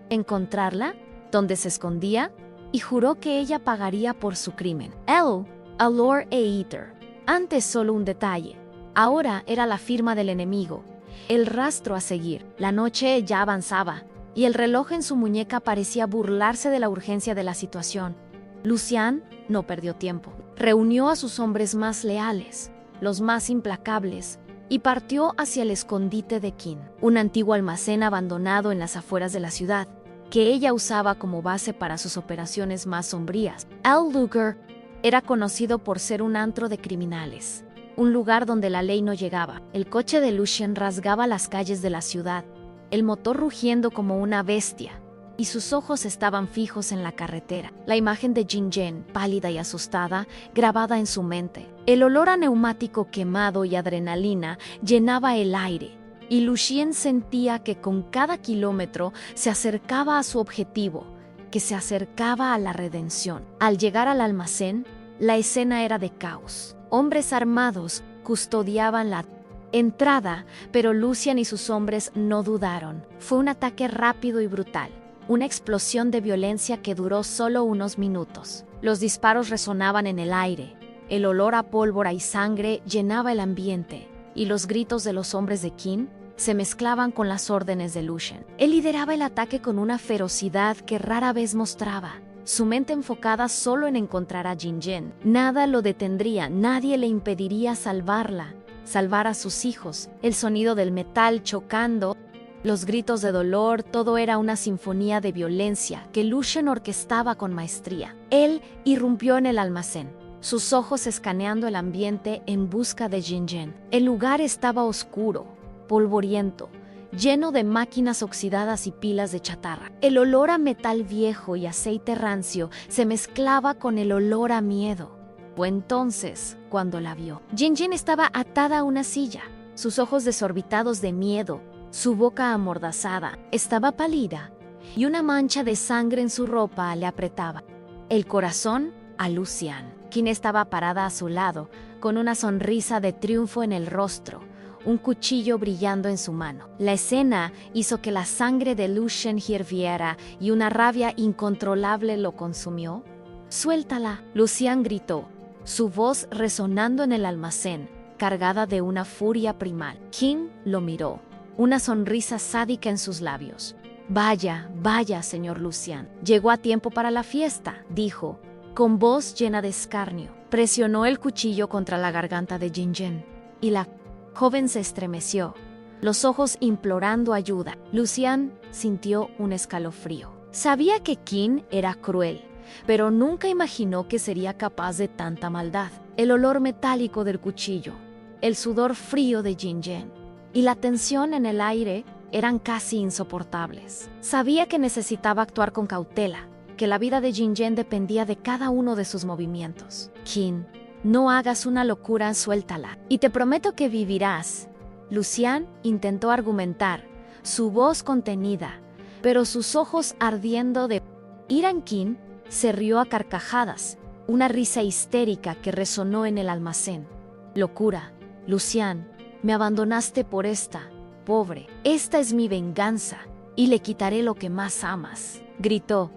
encontrarla, donde se escondía, y juró que ella pagaría por su crimen. Él, Alor e Éter. Antes solo un detalle. Ahora era la firma del enemigo. El rastro a seguir. La noche ya avanzaba, y el reloj en su muñeca parecía burlarse de la urgencia de la situación. Lucian no perdió tiempo. Reunió a sus hombres más leales, los más implacables, y partió hacia el escondite de Qin, un antiguo almacén abandonado en las afueras de la ciudad, que ella usaba como base para sus operaciones más sombrías. El Lugar era conocido por ser un antro de criminales, un lugar donde la ley no llegaba. El coche de Lucian rasgaba las calles de la ciudad, el motor rugiendo como una bestia, y sus ojos estaban fijos en la carretera. La imagen de Jinjen, pálida y asustada, grabada en su mente. El olor a neumático quemado y adrenalina llenaba el aire, y Lucian sentía que con cada kilómetro se acercaba a su objetivo, que se acercaba a la redención. Al llegar al almacén, la escena era de caos. Hombres armados custodiaban la entrada, pero Lucian y sus hombres no dudaron. Fue un ataque rápido y brutal, una explosión de violencia que duró solo unos minutos. Los disparos resonaban en el aire, el olor a pólvora y sangre llenaba el ambiente, y los gritos de los hombres de Qin se mezclaban con las órdenes de Lucian. Él lideraba el ataque con una ferocidad que rara vez mostraba, su mente enfocada solo en encontrar a Jinjen. Nada lo detendría, nadie le impediría salvarla, salvar a sus hijos. El sonido del metal chocando, los gritos de dolor, todo era una sinfonía de violencia que Lucian orquestaba con maestría. Él irrumpió en el almacén, sus ojos escaneando el ambiente en busca de Jinjen. El lugar estaba oscuro, polvoriento, lleno de máquinas oxidadas y pilas de chatarra. El olor a metal viejo y aceite rancio se mezclaba con el olor a miedo. Fue entonces cuando la vio. Jinjen estaba atada a una silla, sus ojos desorbitados de miedo, su boca amordazada. Estaba pálida, y una mancha de sangre en su ropa le apretaba el corazón a Lucian, quien estaba parada a su lado, con una sonrisa de triunfo en el rostro, un cuchillo brillando en su mano. La escena hizo que la sangre de Lucian hirviera y una rabia incontrolable lo consumió. «Suéltala», Lucian gritó, su voz resonando en el almacén, cargada de una furia primal. Qin lo miró, una sonrisa sádica en sus labios. «Vaya, vaya, señor Lucian. Llegó a tiempo para la fiesta», dijo, con voz llena de escarnio. Presionó el cuchillo contra la garganta de Jinjen, y la joven se estremeció, los ojos implorando ayuda. Lucian sintió un escalofrío. Sabía que Qin era cruel, pero nunca imaginó que sería capaz de tanta maldad. El olor metálico del cuchillo, el sudor frío de Jinjen y la tensión en el aire eran casi insoportables. Sabía que necesitaba actuar con cautela, que la vida de Jinjen dependía de cada uno de sus movimientos. «Qin, no hagas una locura, suéltala, y te prometo que vivirás». Lucian intentó argumentar, su voz contenida, pero sus ojos ardiendo de ira. Qin se rió a carcajadas, una risa histérica que resonó en el almacén. «Locura, Lucian, me abandonaste por esta, pobre. Esta es mi venganza, y le quitaré lo que más amas», gritó,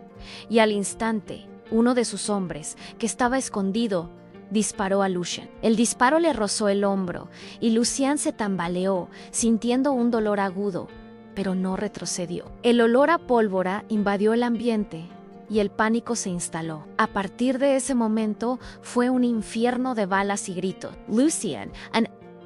y al instante, uno de sus hombres, que estaba escondido, disparó a Lucian. El disparo le rozó el hombro, y Lucian se tambaleó, sintiendo un dolor agudo, pero no retrocedió. El olor a pólvora invadió el ambiente, y el pánico se instaló. A partir de ese momento, fue un infierno de balas y gritos. Lucian,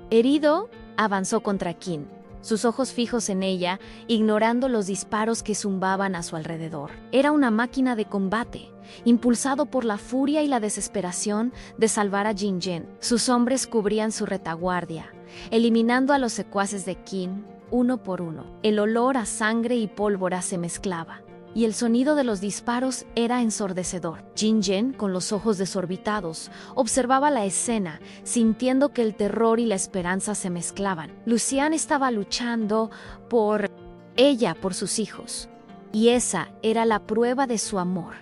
herido, avanzó contra Qin, sus ojos fijos en ella, ignorando los disparos que zumbaban a su alrededor. Era una máquina de combate, impulsado por la furia y la desesperación de salvar a Jinjen. Sus hombres cubrían su retaguardia, eliminando a los secuaces de Qin uno por uno. El olor a sangre y pólvora se mezclaba, y el sonido de los disparos era ensordecedor. Jin-Jen, con los ojos desorbitados, observaba la escena, sintiendo que el terror y la esperanza se mezclaban. Lucian estaba luchando por ella, por sus hijos. Y esa era la prueba de su amor.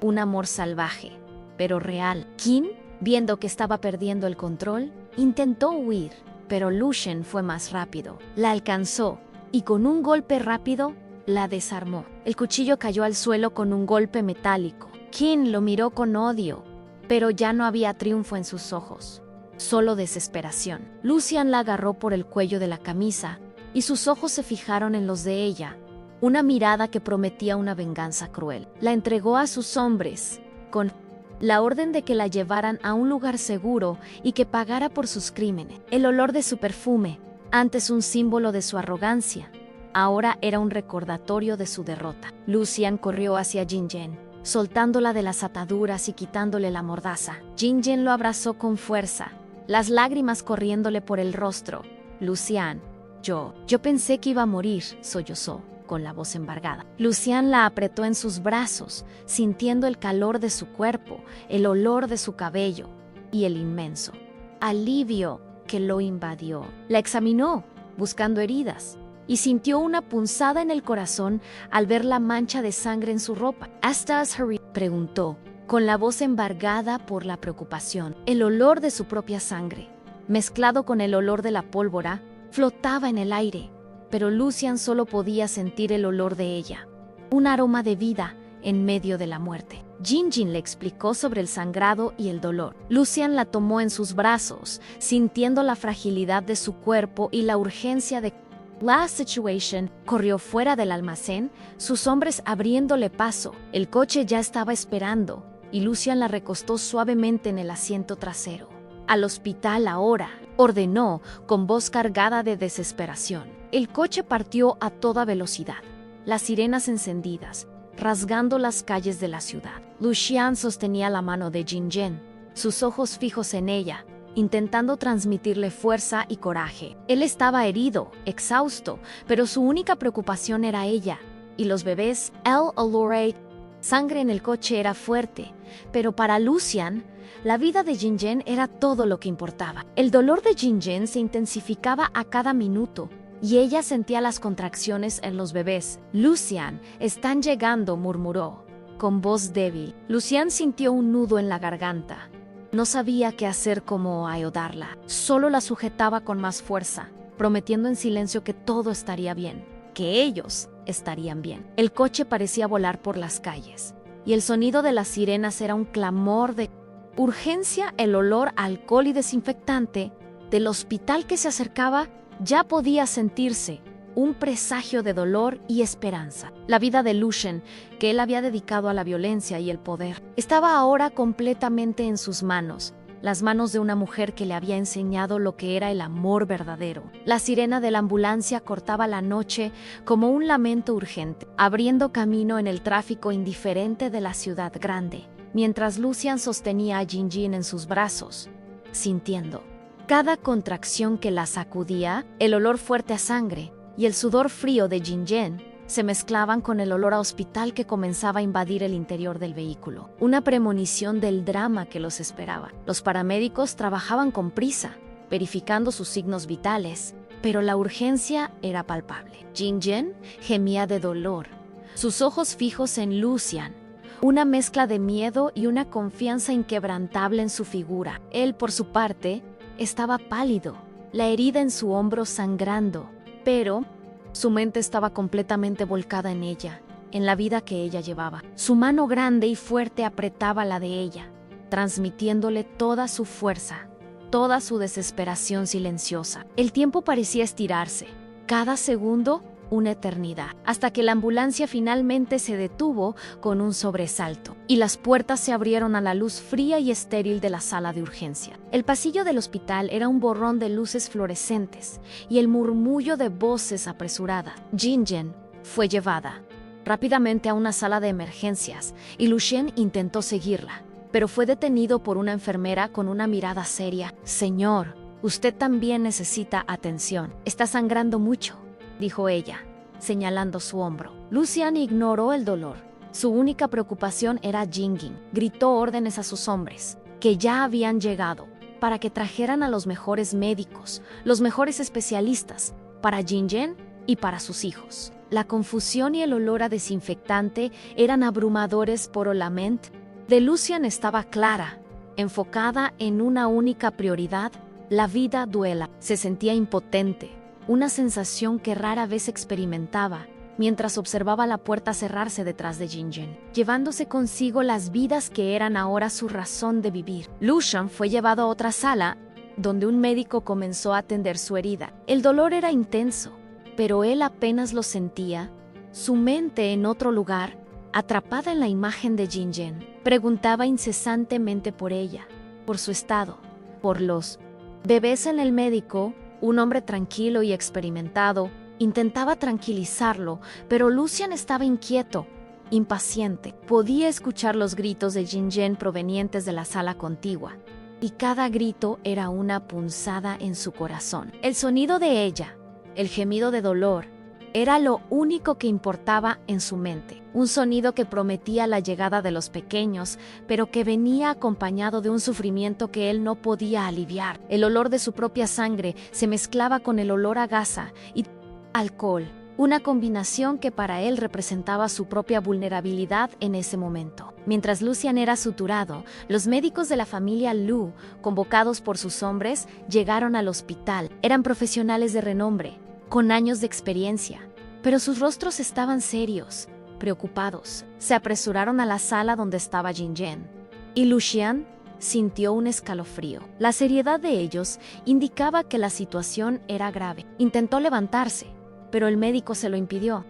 Un amor salvaje, pero real. Kim, viendo que estaba perdiendo el control, intentó huir, pero Lucian fue más rápido. La alcanzó y con un golpe rápido la desarmó. El cuchillo cayó al suelo con un golpe metálico. Kim lo miró con odio, pero ya no había triunfo en sus ojos, solo desesperación. Lucian la agarró por el cuello de la camisa y sus ojos se fijaron en los de ella, una mirada que prometía una venganza cruel. La entregó a sus hombres, con la orden de que la llevaran a un lugar seguro y que pagara por sus crímenes. El olor de su perfume, antes un símbolo de su arrogancia, ahora era un recordatorio de su derrota. Lucian corrió hacia Jin-Jen, soltándola de las ataduras y quitándole la mordaza. Jin-Jen lo abrazó con fuerza, las lágrimas corriéndole por el rostro. Lucian, yo pensé que iba a morir, sollozó, con la voz embargada. Lucian la apretó en sus brazos, sintiendo el calor de su cuerpo, el olor de su cabello y el inmenso alivio que lo invadió. La examinó, buscando heridas, y sintió una punzada en el corazón al ver la mancha de sangre en su ropa. ¿Estás herido?, preguntó, con la voz embargada por la preocupación. El olor de su propia sangre, mezclado con el olor de la pólvora, flotaba en el aire, pero Lucian solo podía sentir el olor de ella, un aroma de vida en medio de la muerte. Jin-Jin le explicó sobre el sangrado y el dolor. Lucian la tomó en sus brazos, sintiendo la fragilidad de su cuerpo y la urgencia de la situación. Corrió fuera del almacén, sus hombres abriéndole paso. El coche ya estaba esperando, y Lucian la recostó suavemente en el asiento trasero. «Al hospital ahora», ordenó con voz cargada de desesperación. El coche partió a toda velocidad, las sirenas encendidas, rasgando las calles de la ciudad. Lucian sostenía la mano de Jin-Jen, sus ojos fijos en ella, intentando transmitirle fuerza y coraje. Él estaba herido, exhausto, pero su única preocupación era ella y los bebés. El olor sangre en el coche era fuerte, pero para Lucian, la vida de Jin-Jen era todo lo que importaba. El dolor de Jin-Jen se intensificaba a cada minuto, y ella sentía las contracciones en los bebés. «Lucian, están llegando», murmuró, con voz débil. Lucian sintió un nudo en la garganta. No sabía qué hacer, cómo ayudarla. Solo la sujetaba con más fuerza, prometiendo en silencio que todo estaría bien, que ellos estarían bien. El coche parecía volar por las calles, y el sonido de las sirenas era un clamor de urgencia. El olor a alcohol y desinfectante del hospital que se acercaba ya podía sentirse, un presagio de dolor y esperanza. La vida de Lucian, que él había dedicado a la violencia y el poder, estaba ahora completamente en sus manos, las manos de una mujer que le había enseñado lo que era el amor verdadero. La sirena de la ambulancia cortaba la noche como un lamento urgente, abriendo camino en el tráfico indiferente de la ciudad grande, mientras Lucian sostenía a Jin-Jin en sus brazos, sintiendo cada contracción que la sacudía. El olor fuerte a sangre y el sudor frío de Jin-Jen se mezclaban con el olor a hospital que comenzaba a invadir el interior del vehículo, una premonición del drama que los esperaba. Los paramédicos trabajaban con prisa, verificando sus signos vitales, pero la urgencia era palpable. Jin-Jen gemía de dolor, sus ojos fijos en Lucian, una mezcla de miedo y una confianza inquebrantable en su figura. Él, por su parte, estaba pálido, la herida en su hombro sangrando, pero su mente estaba completamente volcada en ella, en la vida que ella llevaba. Su mano grande y fuerte apretaba la de ella, transmitiéndole toda su fuerza, toda su desesperación silenciosa. El tiempo parecía estirarse, cada segundo una eternidad, hasta que la ambulancia finalmente se detuvo con un sobresalto, y las puertas se abrieron a la luz fría y estéril de la sala de urgencia. El pasillo del hospital era un borrón de luces fluorescentes y el murmullo de voces apresuradas. Jin-Jen fue llevada rápidamente a una sala de emergencias y Lucian intentó seguirla, pero fue detenido por una enfermera con una mirada seria. «Señor, usted también necesita atención. Está sangrando mucho», dijo ella, señalando su hombro. Lucian ignoró el dolor. Su única preocupación era Jingin. Gritó órdenes a sus hombres, que ya habían llegado, para que trajeran a los mejores médicos, los mejores especialistas, para Jingin y para sus hijos. La confusión y el olor a desinfectante eran abrumadores, pero la mente de Lucian estaba clara, enfocada en una única prioridad: la vida duela. Se sentía impotente, una sensación que rara vez experimentaba mientras observaba la puerta cerrarse detrás de Jingin, llevándose consigo las vidas que eran ahora su razón de vivir. Lucian fue llevado a otra sala, donde un médico comenzó a atender su herida. El dolor era intenso, pero él apenas lo sentía, su mente en otro lugar, atrapada en la imagen de Jingin. Preguntaba incesantemente por ella, por su estado, por los bebés. En el médico, un hombre tranquilo y experimentado, intentaba tranquilizarlo, pero Lucian estaba inquieto, impaciente. Podía escuchar los gritos de Jingin provenientes de la sala contigua, y cada grito era una punzada en su corazón. El sonido de ella, el gemido de dolor, era lo único que importaba en su mente. Un sonido que prometía la llegada de los pequeños, pero que venía acompañado de un sufrimiento que él no podía aliviar. El olor de su propia sangre se mezclaba con el olor a gasa y alcohol, una combinación que para él representaba su propia vulnerabilidad en ese momento. Mientras Lucian era suturado, los médicos de la familia Lu, convocados por sus hombres, llegaron al hospital. Eran profesionales de renombre, con años de experiencia, pero sus rostros estaban serios, preocupados. Se apresuraron a la sala donde estaba Jingin, y Lucian sintió un escalofrío. La seriedad de ellos indicaba que la situación era grave. Intentó levantarse, pero el médico se lo impidió.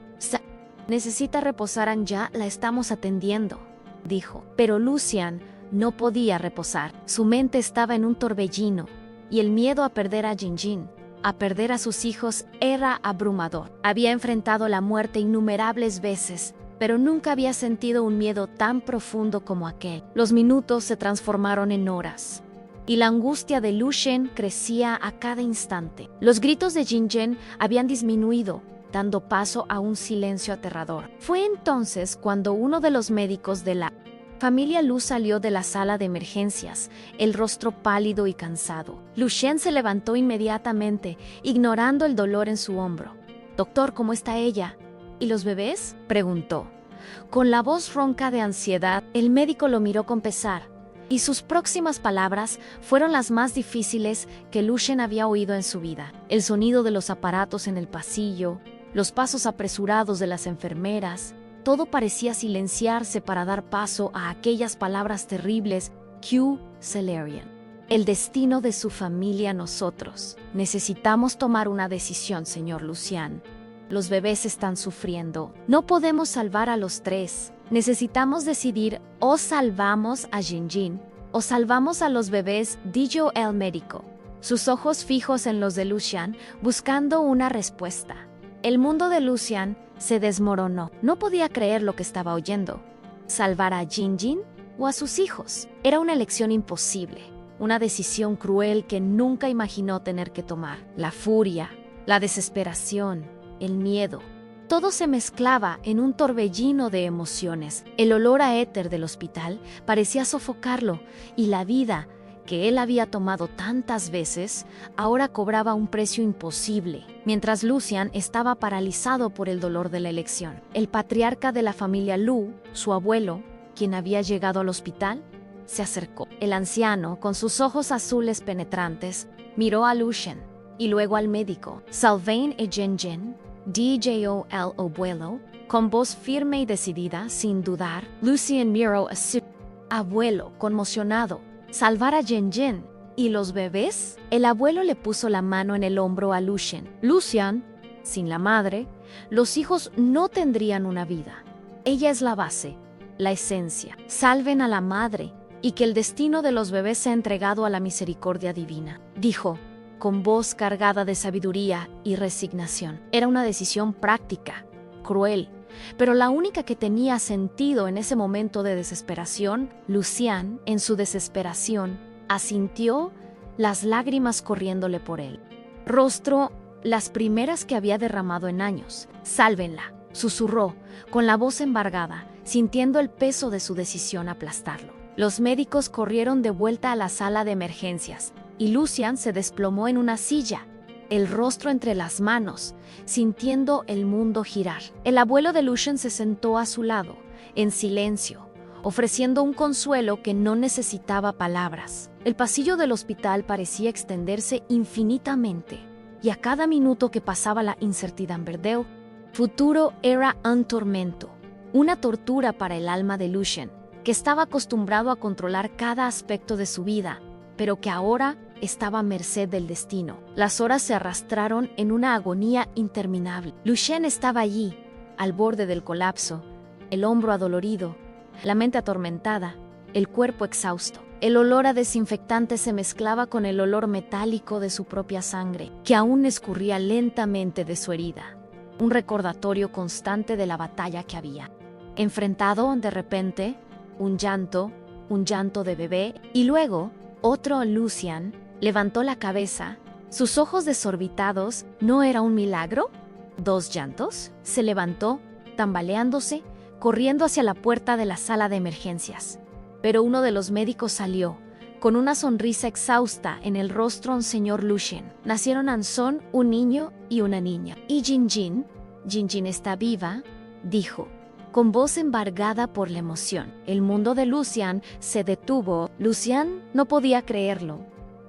Necesita reposar, ya la estamos atendiendo, dijo. Pero Lucian no podía reposar. Su mente estaba en un torbellino, y el miedo a perder a Jingin, a perder a sus hijos, era abrumador. Había enfrentado la muerte innumerables veces, pero nunca había sentido un miedo tan profundo como aquel. Los minutos se transformaron en horas, y la angustia de Lucian crecía a cada instante. Los gritos de Jingin habían disminuido, dando paso a un silencio aterrador. Fue entonces cuando uno de los médicos de la familia Lu salió de la sala de emergencias, el rostro pálido y cansado. Lucian se levantó inmediatamente, ignorando el dolor en su hombro. «Doctor, ¿cómo está ella? ¿Y los bebés?», preguntó. Con la voz ronca de ansiedad, el médico lo miró con pesar, y sus próximas palabras fueron las más difíciles que Lucian había oído en su vida. El sonido de los aparatos en el pasillo, los pasos apresurados de las enfermeras, todo parecía silenciarse para dar paso a aquellas palabras terribles: Q. Salarian. El destino de su familia. Nosotros necesitamos tomar una decisión, señor Lucian. Los bebés están sufriendo. No podemos salvar a los tres. Necesitamos decidir: o salvamos a Jingin o salvamos a los bebés, dijo el médico, sus ojos fijos en los de Lucian, buscando una respuesta. El mundo de Lucian se desmoronó. No podía creer lo que estaba oyendo. ¿Salvar a Jingin o a sus hijos? Era una elección imposible, una decisión cruel que nunca imaginó tener que tomar. La furia, la desesperación, el miedo, todo se mezclaba en un torbellino de emociones. El olor a éter del hospital parecía sofocarlo, y la vida, que él había tomado tantas veces, ahora cobraba un precio imposible. Mientras Lucian estaba paralizado por el dolor de la elección, el patriarca de la familia Lu, su abuelo, quien había llegado al hospital, se acercó. El anciano, con sus ojos azules penetrantes, miró a Lucian y luego al médico. «Salvain y Jingin», dijo el abuelo, con voz firme y decidida, sin dudar. Lucian miró a su abuelo, conmocionado. ¿Salvar a Jingin y los bebés? El abuelo le puso la mano en el hombro a Lucian. Lucian, sin la madre, los hijos no tendrían una vida. Ella es la base, la esencia. Salven a la madre y que el destino de los bebés sea entregado a la misericordia divina, dijo, con voz cargada de sabiduría y resignación. Era una decisión práctica, cruel, pero la única que tenía sentido en ese momento de desesperación. Lucian, en su desesperación, asintió, las lágrimas corriéndole por el rostro. las primeras que había derramado en años. «Sálvenla», susurró, con la voz embargada, sintiendo el peso de su decisión aplastarlo. Los médicos corrieron de vuelta a la sala de emergencias, y Lucian se desplomó en una silla, el rostro entre las manos, sintiendo el mundo girar. El abuelo de Lucian se sentó a su lado, en silencio, ofreciendo un consuelo que no necesitaba palabras. El pasillo del hospital parecía extenderse infinitamente, y a cada minuto que pasaba la incertidumbre futuro era un tormento, una tortura para el alma de Lucian, que estaba acostumbrado a controlar cada aspecto de su vida, pero que ahora estaba a merced del destino. Las horas se arrastraron en una agonía interminable. Lucian estaba allí, al borde del colapso, el hombro adolorido, la mente atormentada, el cuerpo exhausto. El olor a desinfectante se mezclaba con el olor metálico de su propia sangre, que aún escurría lentamente de su herida. Un recordatorio constante de la batalla que había enfrentado. De repente, un llanto de bebé, y luego, otro. Lucian levantó la cabeza, sus ojos desorbitados. ¿No era un milagro? ¿Dos llantos? Se levantó, tambaleándose, corriendo hacia la puerta de la sala de emergencias. Pero uno de los médicos salió, con una sonrisa exhausta en el rostro. Un señor Lucian. Nacieron Anson, un niño y una niña. Y Jinjin está viva, dijo, con voz embargada por la emoción. El mundo de Lucian se detuvo. Lucian no podía creerlo.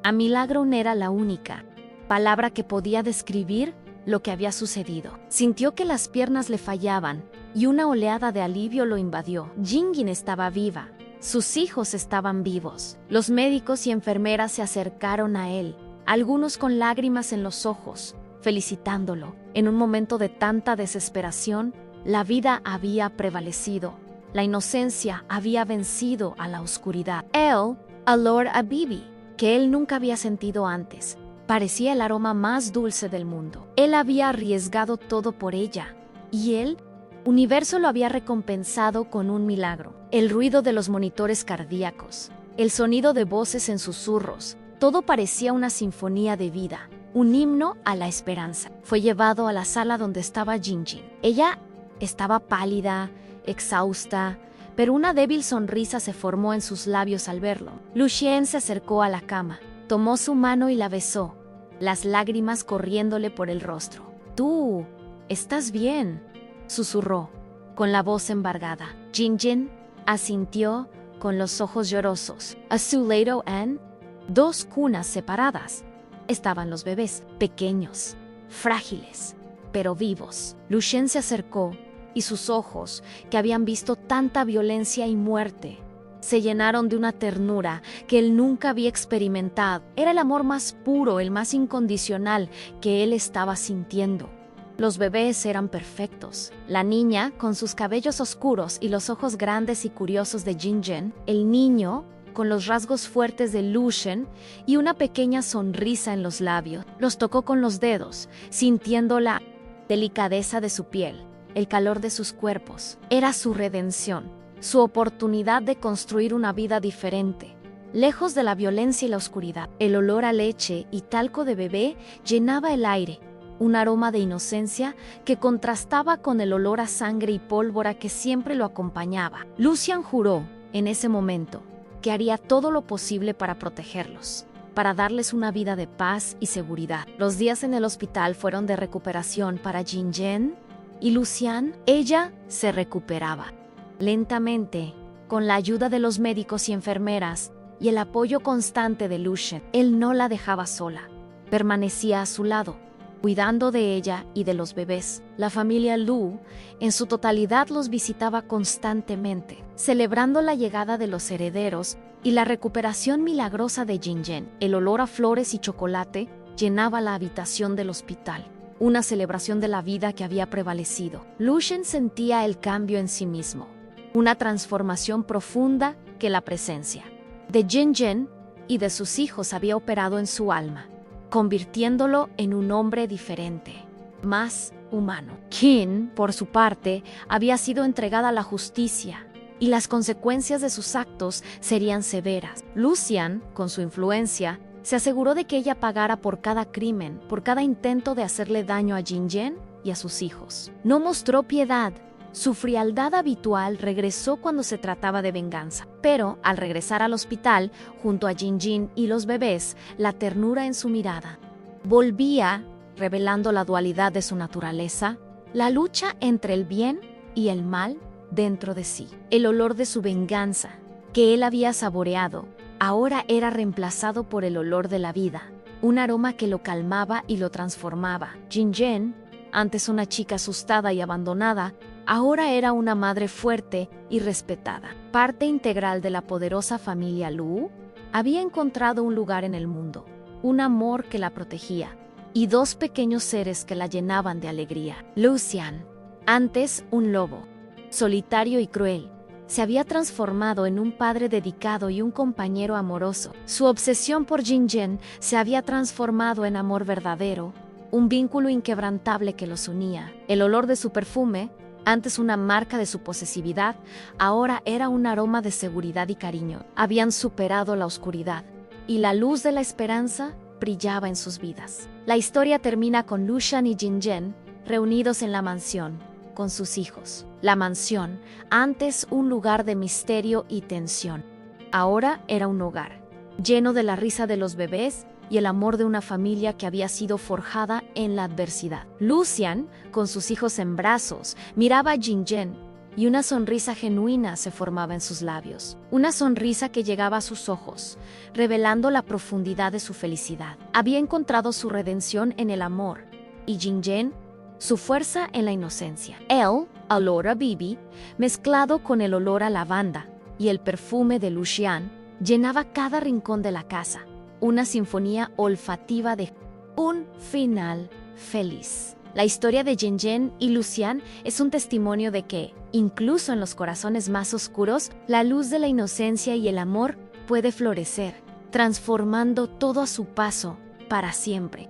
A milagro era la única palabra que podía describir lo que había sucedido. Sintió que las piernas le fallaban y una oleada de alivio lo invadió. Jinjin estaba viva. Sus hijos estaban vivos. Los médicos y enfermeras se acercaron a él, algunos con lágrimas en los ojos, felicitándolo. En un momento de tanta desesperación, la vida había prevalecido. La inocencia había vencido a la oscuridad. Él, olor a Bibi, que él nunca había sentido antes. Parecía el aroma más dulce del mundo. Él había arriesgado todo por ella, y el universo lo había recompensado con un milagro. El ruido de los monitores cardíacos, el sonido de voces en susurros, todo parecía una sinfonía de vida, un himno a la esperanza. Fue llevado a la sala donde estaba Jinjin. Ella estaba pálida, exhausta, pero una débil sonrisa se formó en sus labios al verlo. Lucian se acercó a la cama, tomó su mano y la besó, las lágrimas corriéndole por el rostro. «Tú, estás bien», susurró, con la voz embargada. Jinjin asintió con los ojos llorosos. A su lado, en dos cunas separadas, estaban los bebés, pequeños, frágiles, pero vivos. Lucian se acercó y sus ojos, que habían visto tanta violencia y muerte, se llenaron de una ternura que él nunca había experimentado. Era el amor más puro, el más incondicional que él estaba sintiendo. Los bebés eran perfectos. La niña, con sus cabellos oscuros y los ojos grandes y curiosos de Jinjin, el niño, con los rasgos fuertes de Lucian y una pequeña sonrisa en los labios. Los tocó con los dedos, sintiendo la delicadeza de su piel, el calor de sus cuerpos. Era su redención, su oportunidad de construir una vida diferente, lejos de la violencia y la oscuridad. El olor a leche y talco de bebé llenaba el aire, un aroma de inocencia que contrastaba con el olor a sangre y pólvora que siempre lo acompañaba. Lucian juró, en ese momento, que haría todo lo posible para protegerlos, para darles una vida de paz y seguridad. Los días en el hospital fueron de recuperación para Jinjin y Lucian. Ella se recuperaba lentamente, con la ayuda de los médicos y enfermeras y el apoyo constante de Lucian. Él no la dejaba sola, permanecía a su lado, cuidando de ella y de los bebés. La familia Lu, en su totalidad, los visitaba constantemente, celebrando la llegada de los herederos y la recuperación milagrosa de Jinjin. El olor a flores y chocolate llenaba la habitación del hospital, una celebración de la vida que había prevalecido. Lucian sentía el cambio en sí mismo, una transformación profunda que la presencia de Jinjin y de sus hijos había operado en su alma, convirtiéndolo en un hombre diferente, más humano. Qin, por su parte, había sido entregada a la justicia, y las consecuencias de sus actos serían severas. Lucian, con su influencia, Se aseguró de que ella pagara por cada crimen, por cada intento de hacerle daño a Jinjen y a sus hijos. No mostró piedad. Su frialdad habitual regresó cuando se trataba de venganza. Pero, al regresar al hospital, junto a Jinjin y los bebés, la ternura en su mirada volvía, revelando la dualidad de su naturaleza, la lucha entre el bien y el mal dentro de sí. El olor de su venganza, que él había saboreado, ahora era reemplazado por el olor de la vida, un aroma que lo calmaba y lo transformaba. Jinjen, antes una chica asustada y abandonada, ahora era una madre fuerte y respetada. Parte integral de la poderosa familia Lu, había encontrado un lugar en el mundo, un amor que la protegía, y dos pequeños seres que la llenaban de alegría. Lucian, antes un lobo, solitario y cruel, se había transformado en un padre dedicado y un compañero amoroso. Su obsesión por Jinjen se había transformado en amor verdadero, un vínculo inquebrantable que los unía. El olor de su perfume, antes una marca de su posesividad, ahora era un aroma de seguridad y cariño. Habían superado la oscuridad, y la luz de la esperanza brillaba en sus vidas. La historia termina con Lucian y Jinjen reunidos en la mansión, con sus hijos. La mansión, antes un lugar de misterio y tensión, ahora era un hogar, lleno de la risa de los bebés y el amor de una familia que había sido forjada en la adversidad. Lucian, con sus hijos en brazos, miraba a Jinjen y una sonrisa genuina se formaba en sus labios. Una sonrisa que llegaba a sus ojos, revelando la profundidad de su felicidad. Había encontrado su redención en el amor, y Jinjen, su fuerza en la inocencia. Él, olor a Bibi, mezclado con el olor a lavanda y el perfume de Lucian, llenaba cada rincón de la casa. Una sinfonía olfativa de un final feliz. La historia de Jinjen y Lucian es un testimonio de que, incluso en los corazones más oscuros, la luz de la inocencia y el amor puede florecer, transformando todo a su paso para siempre.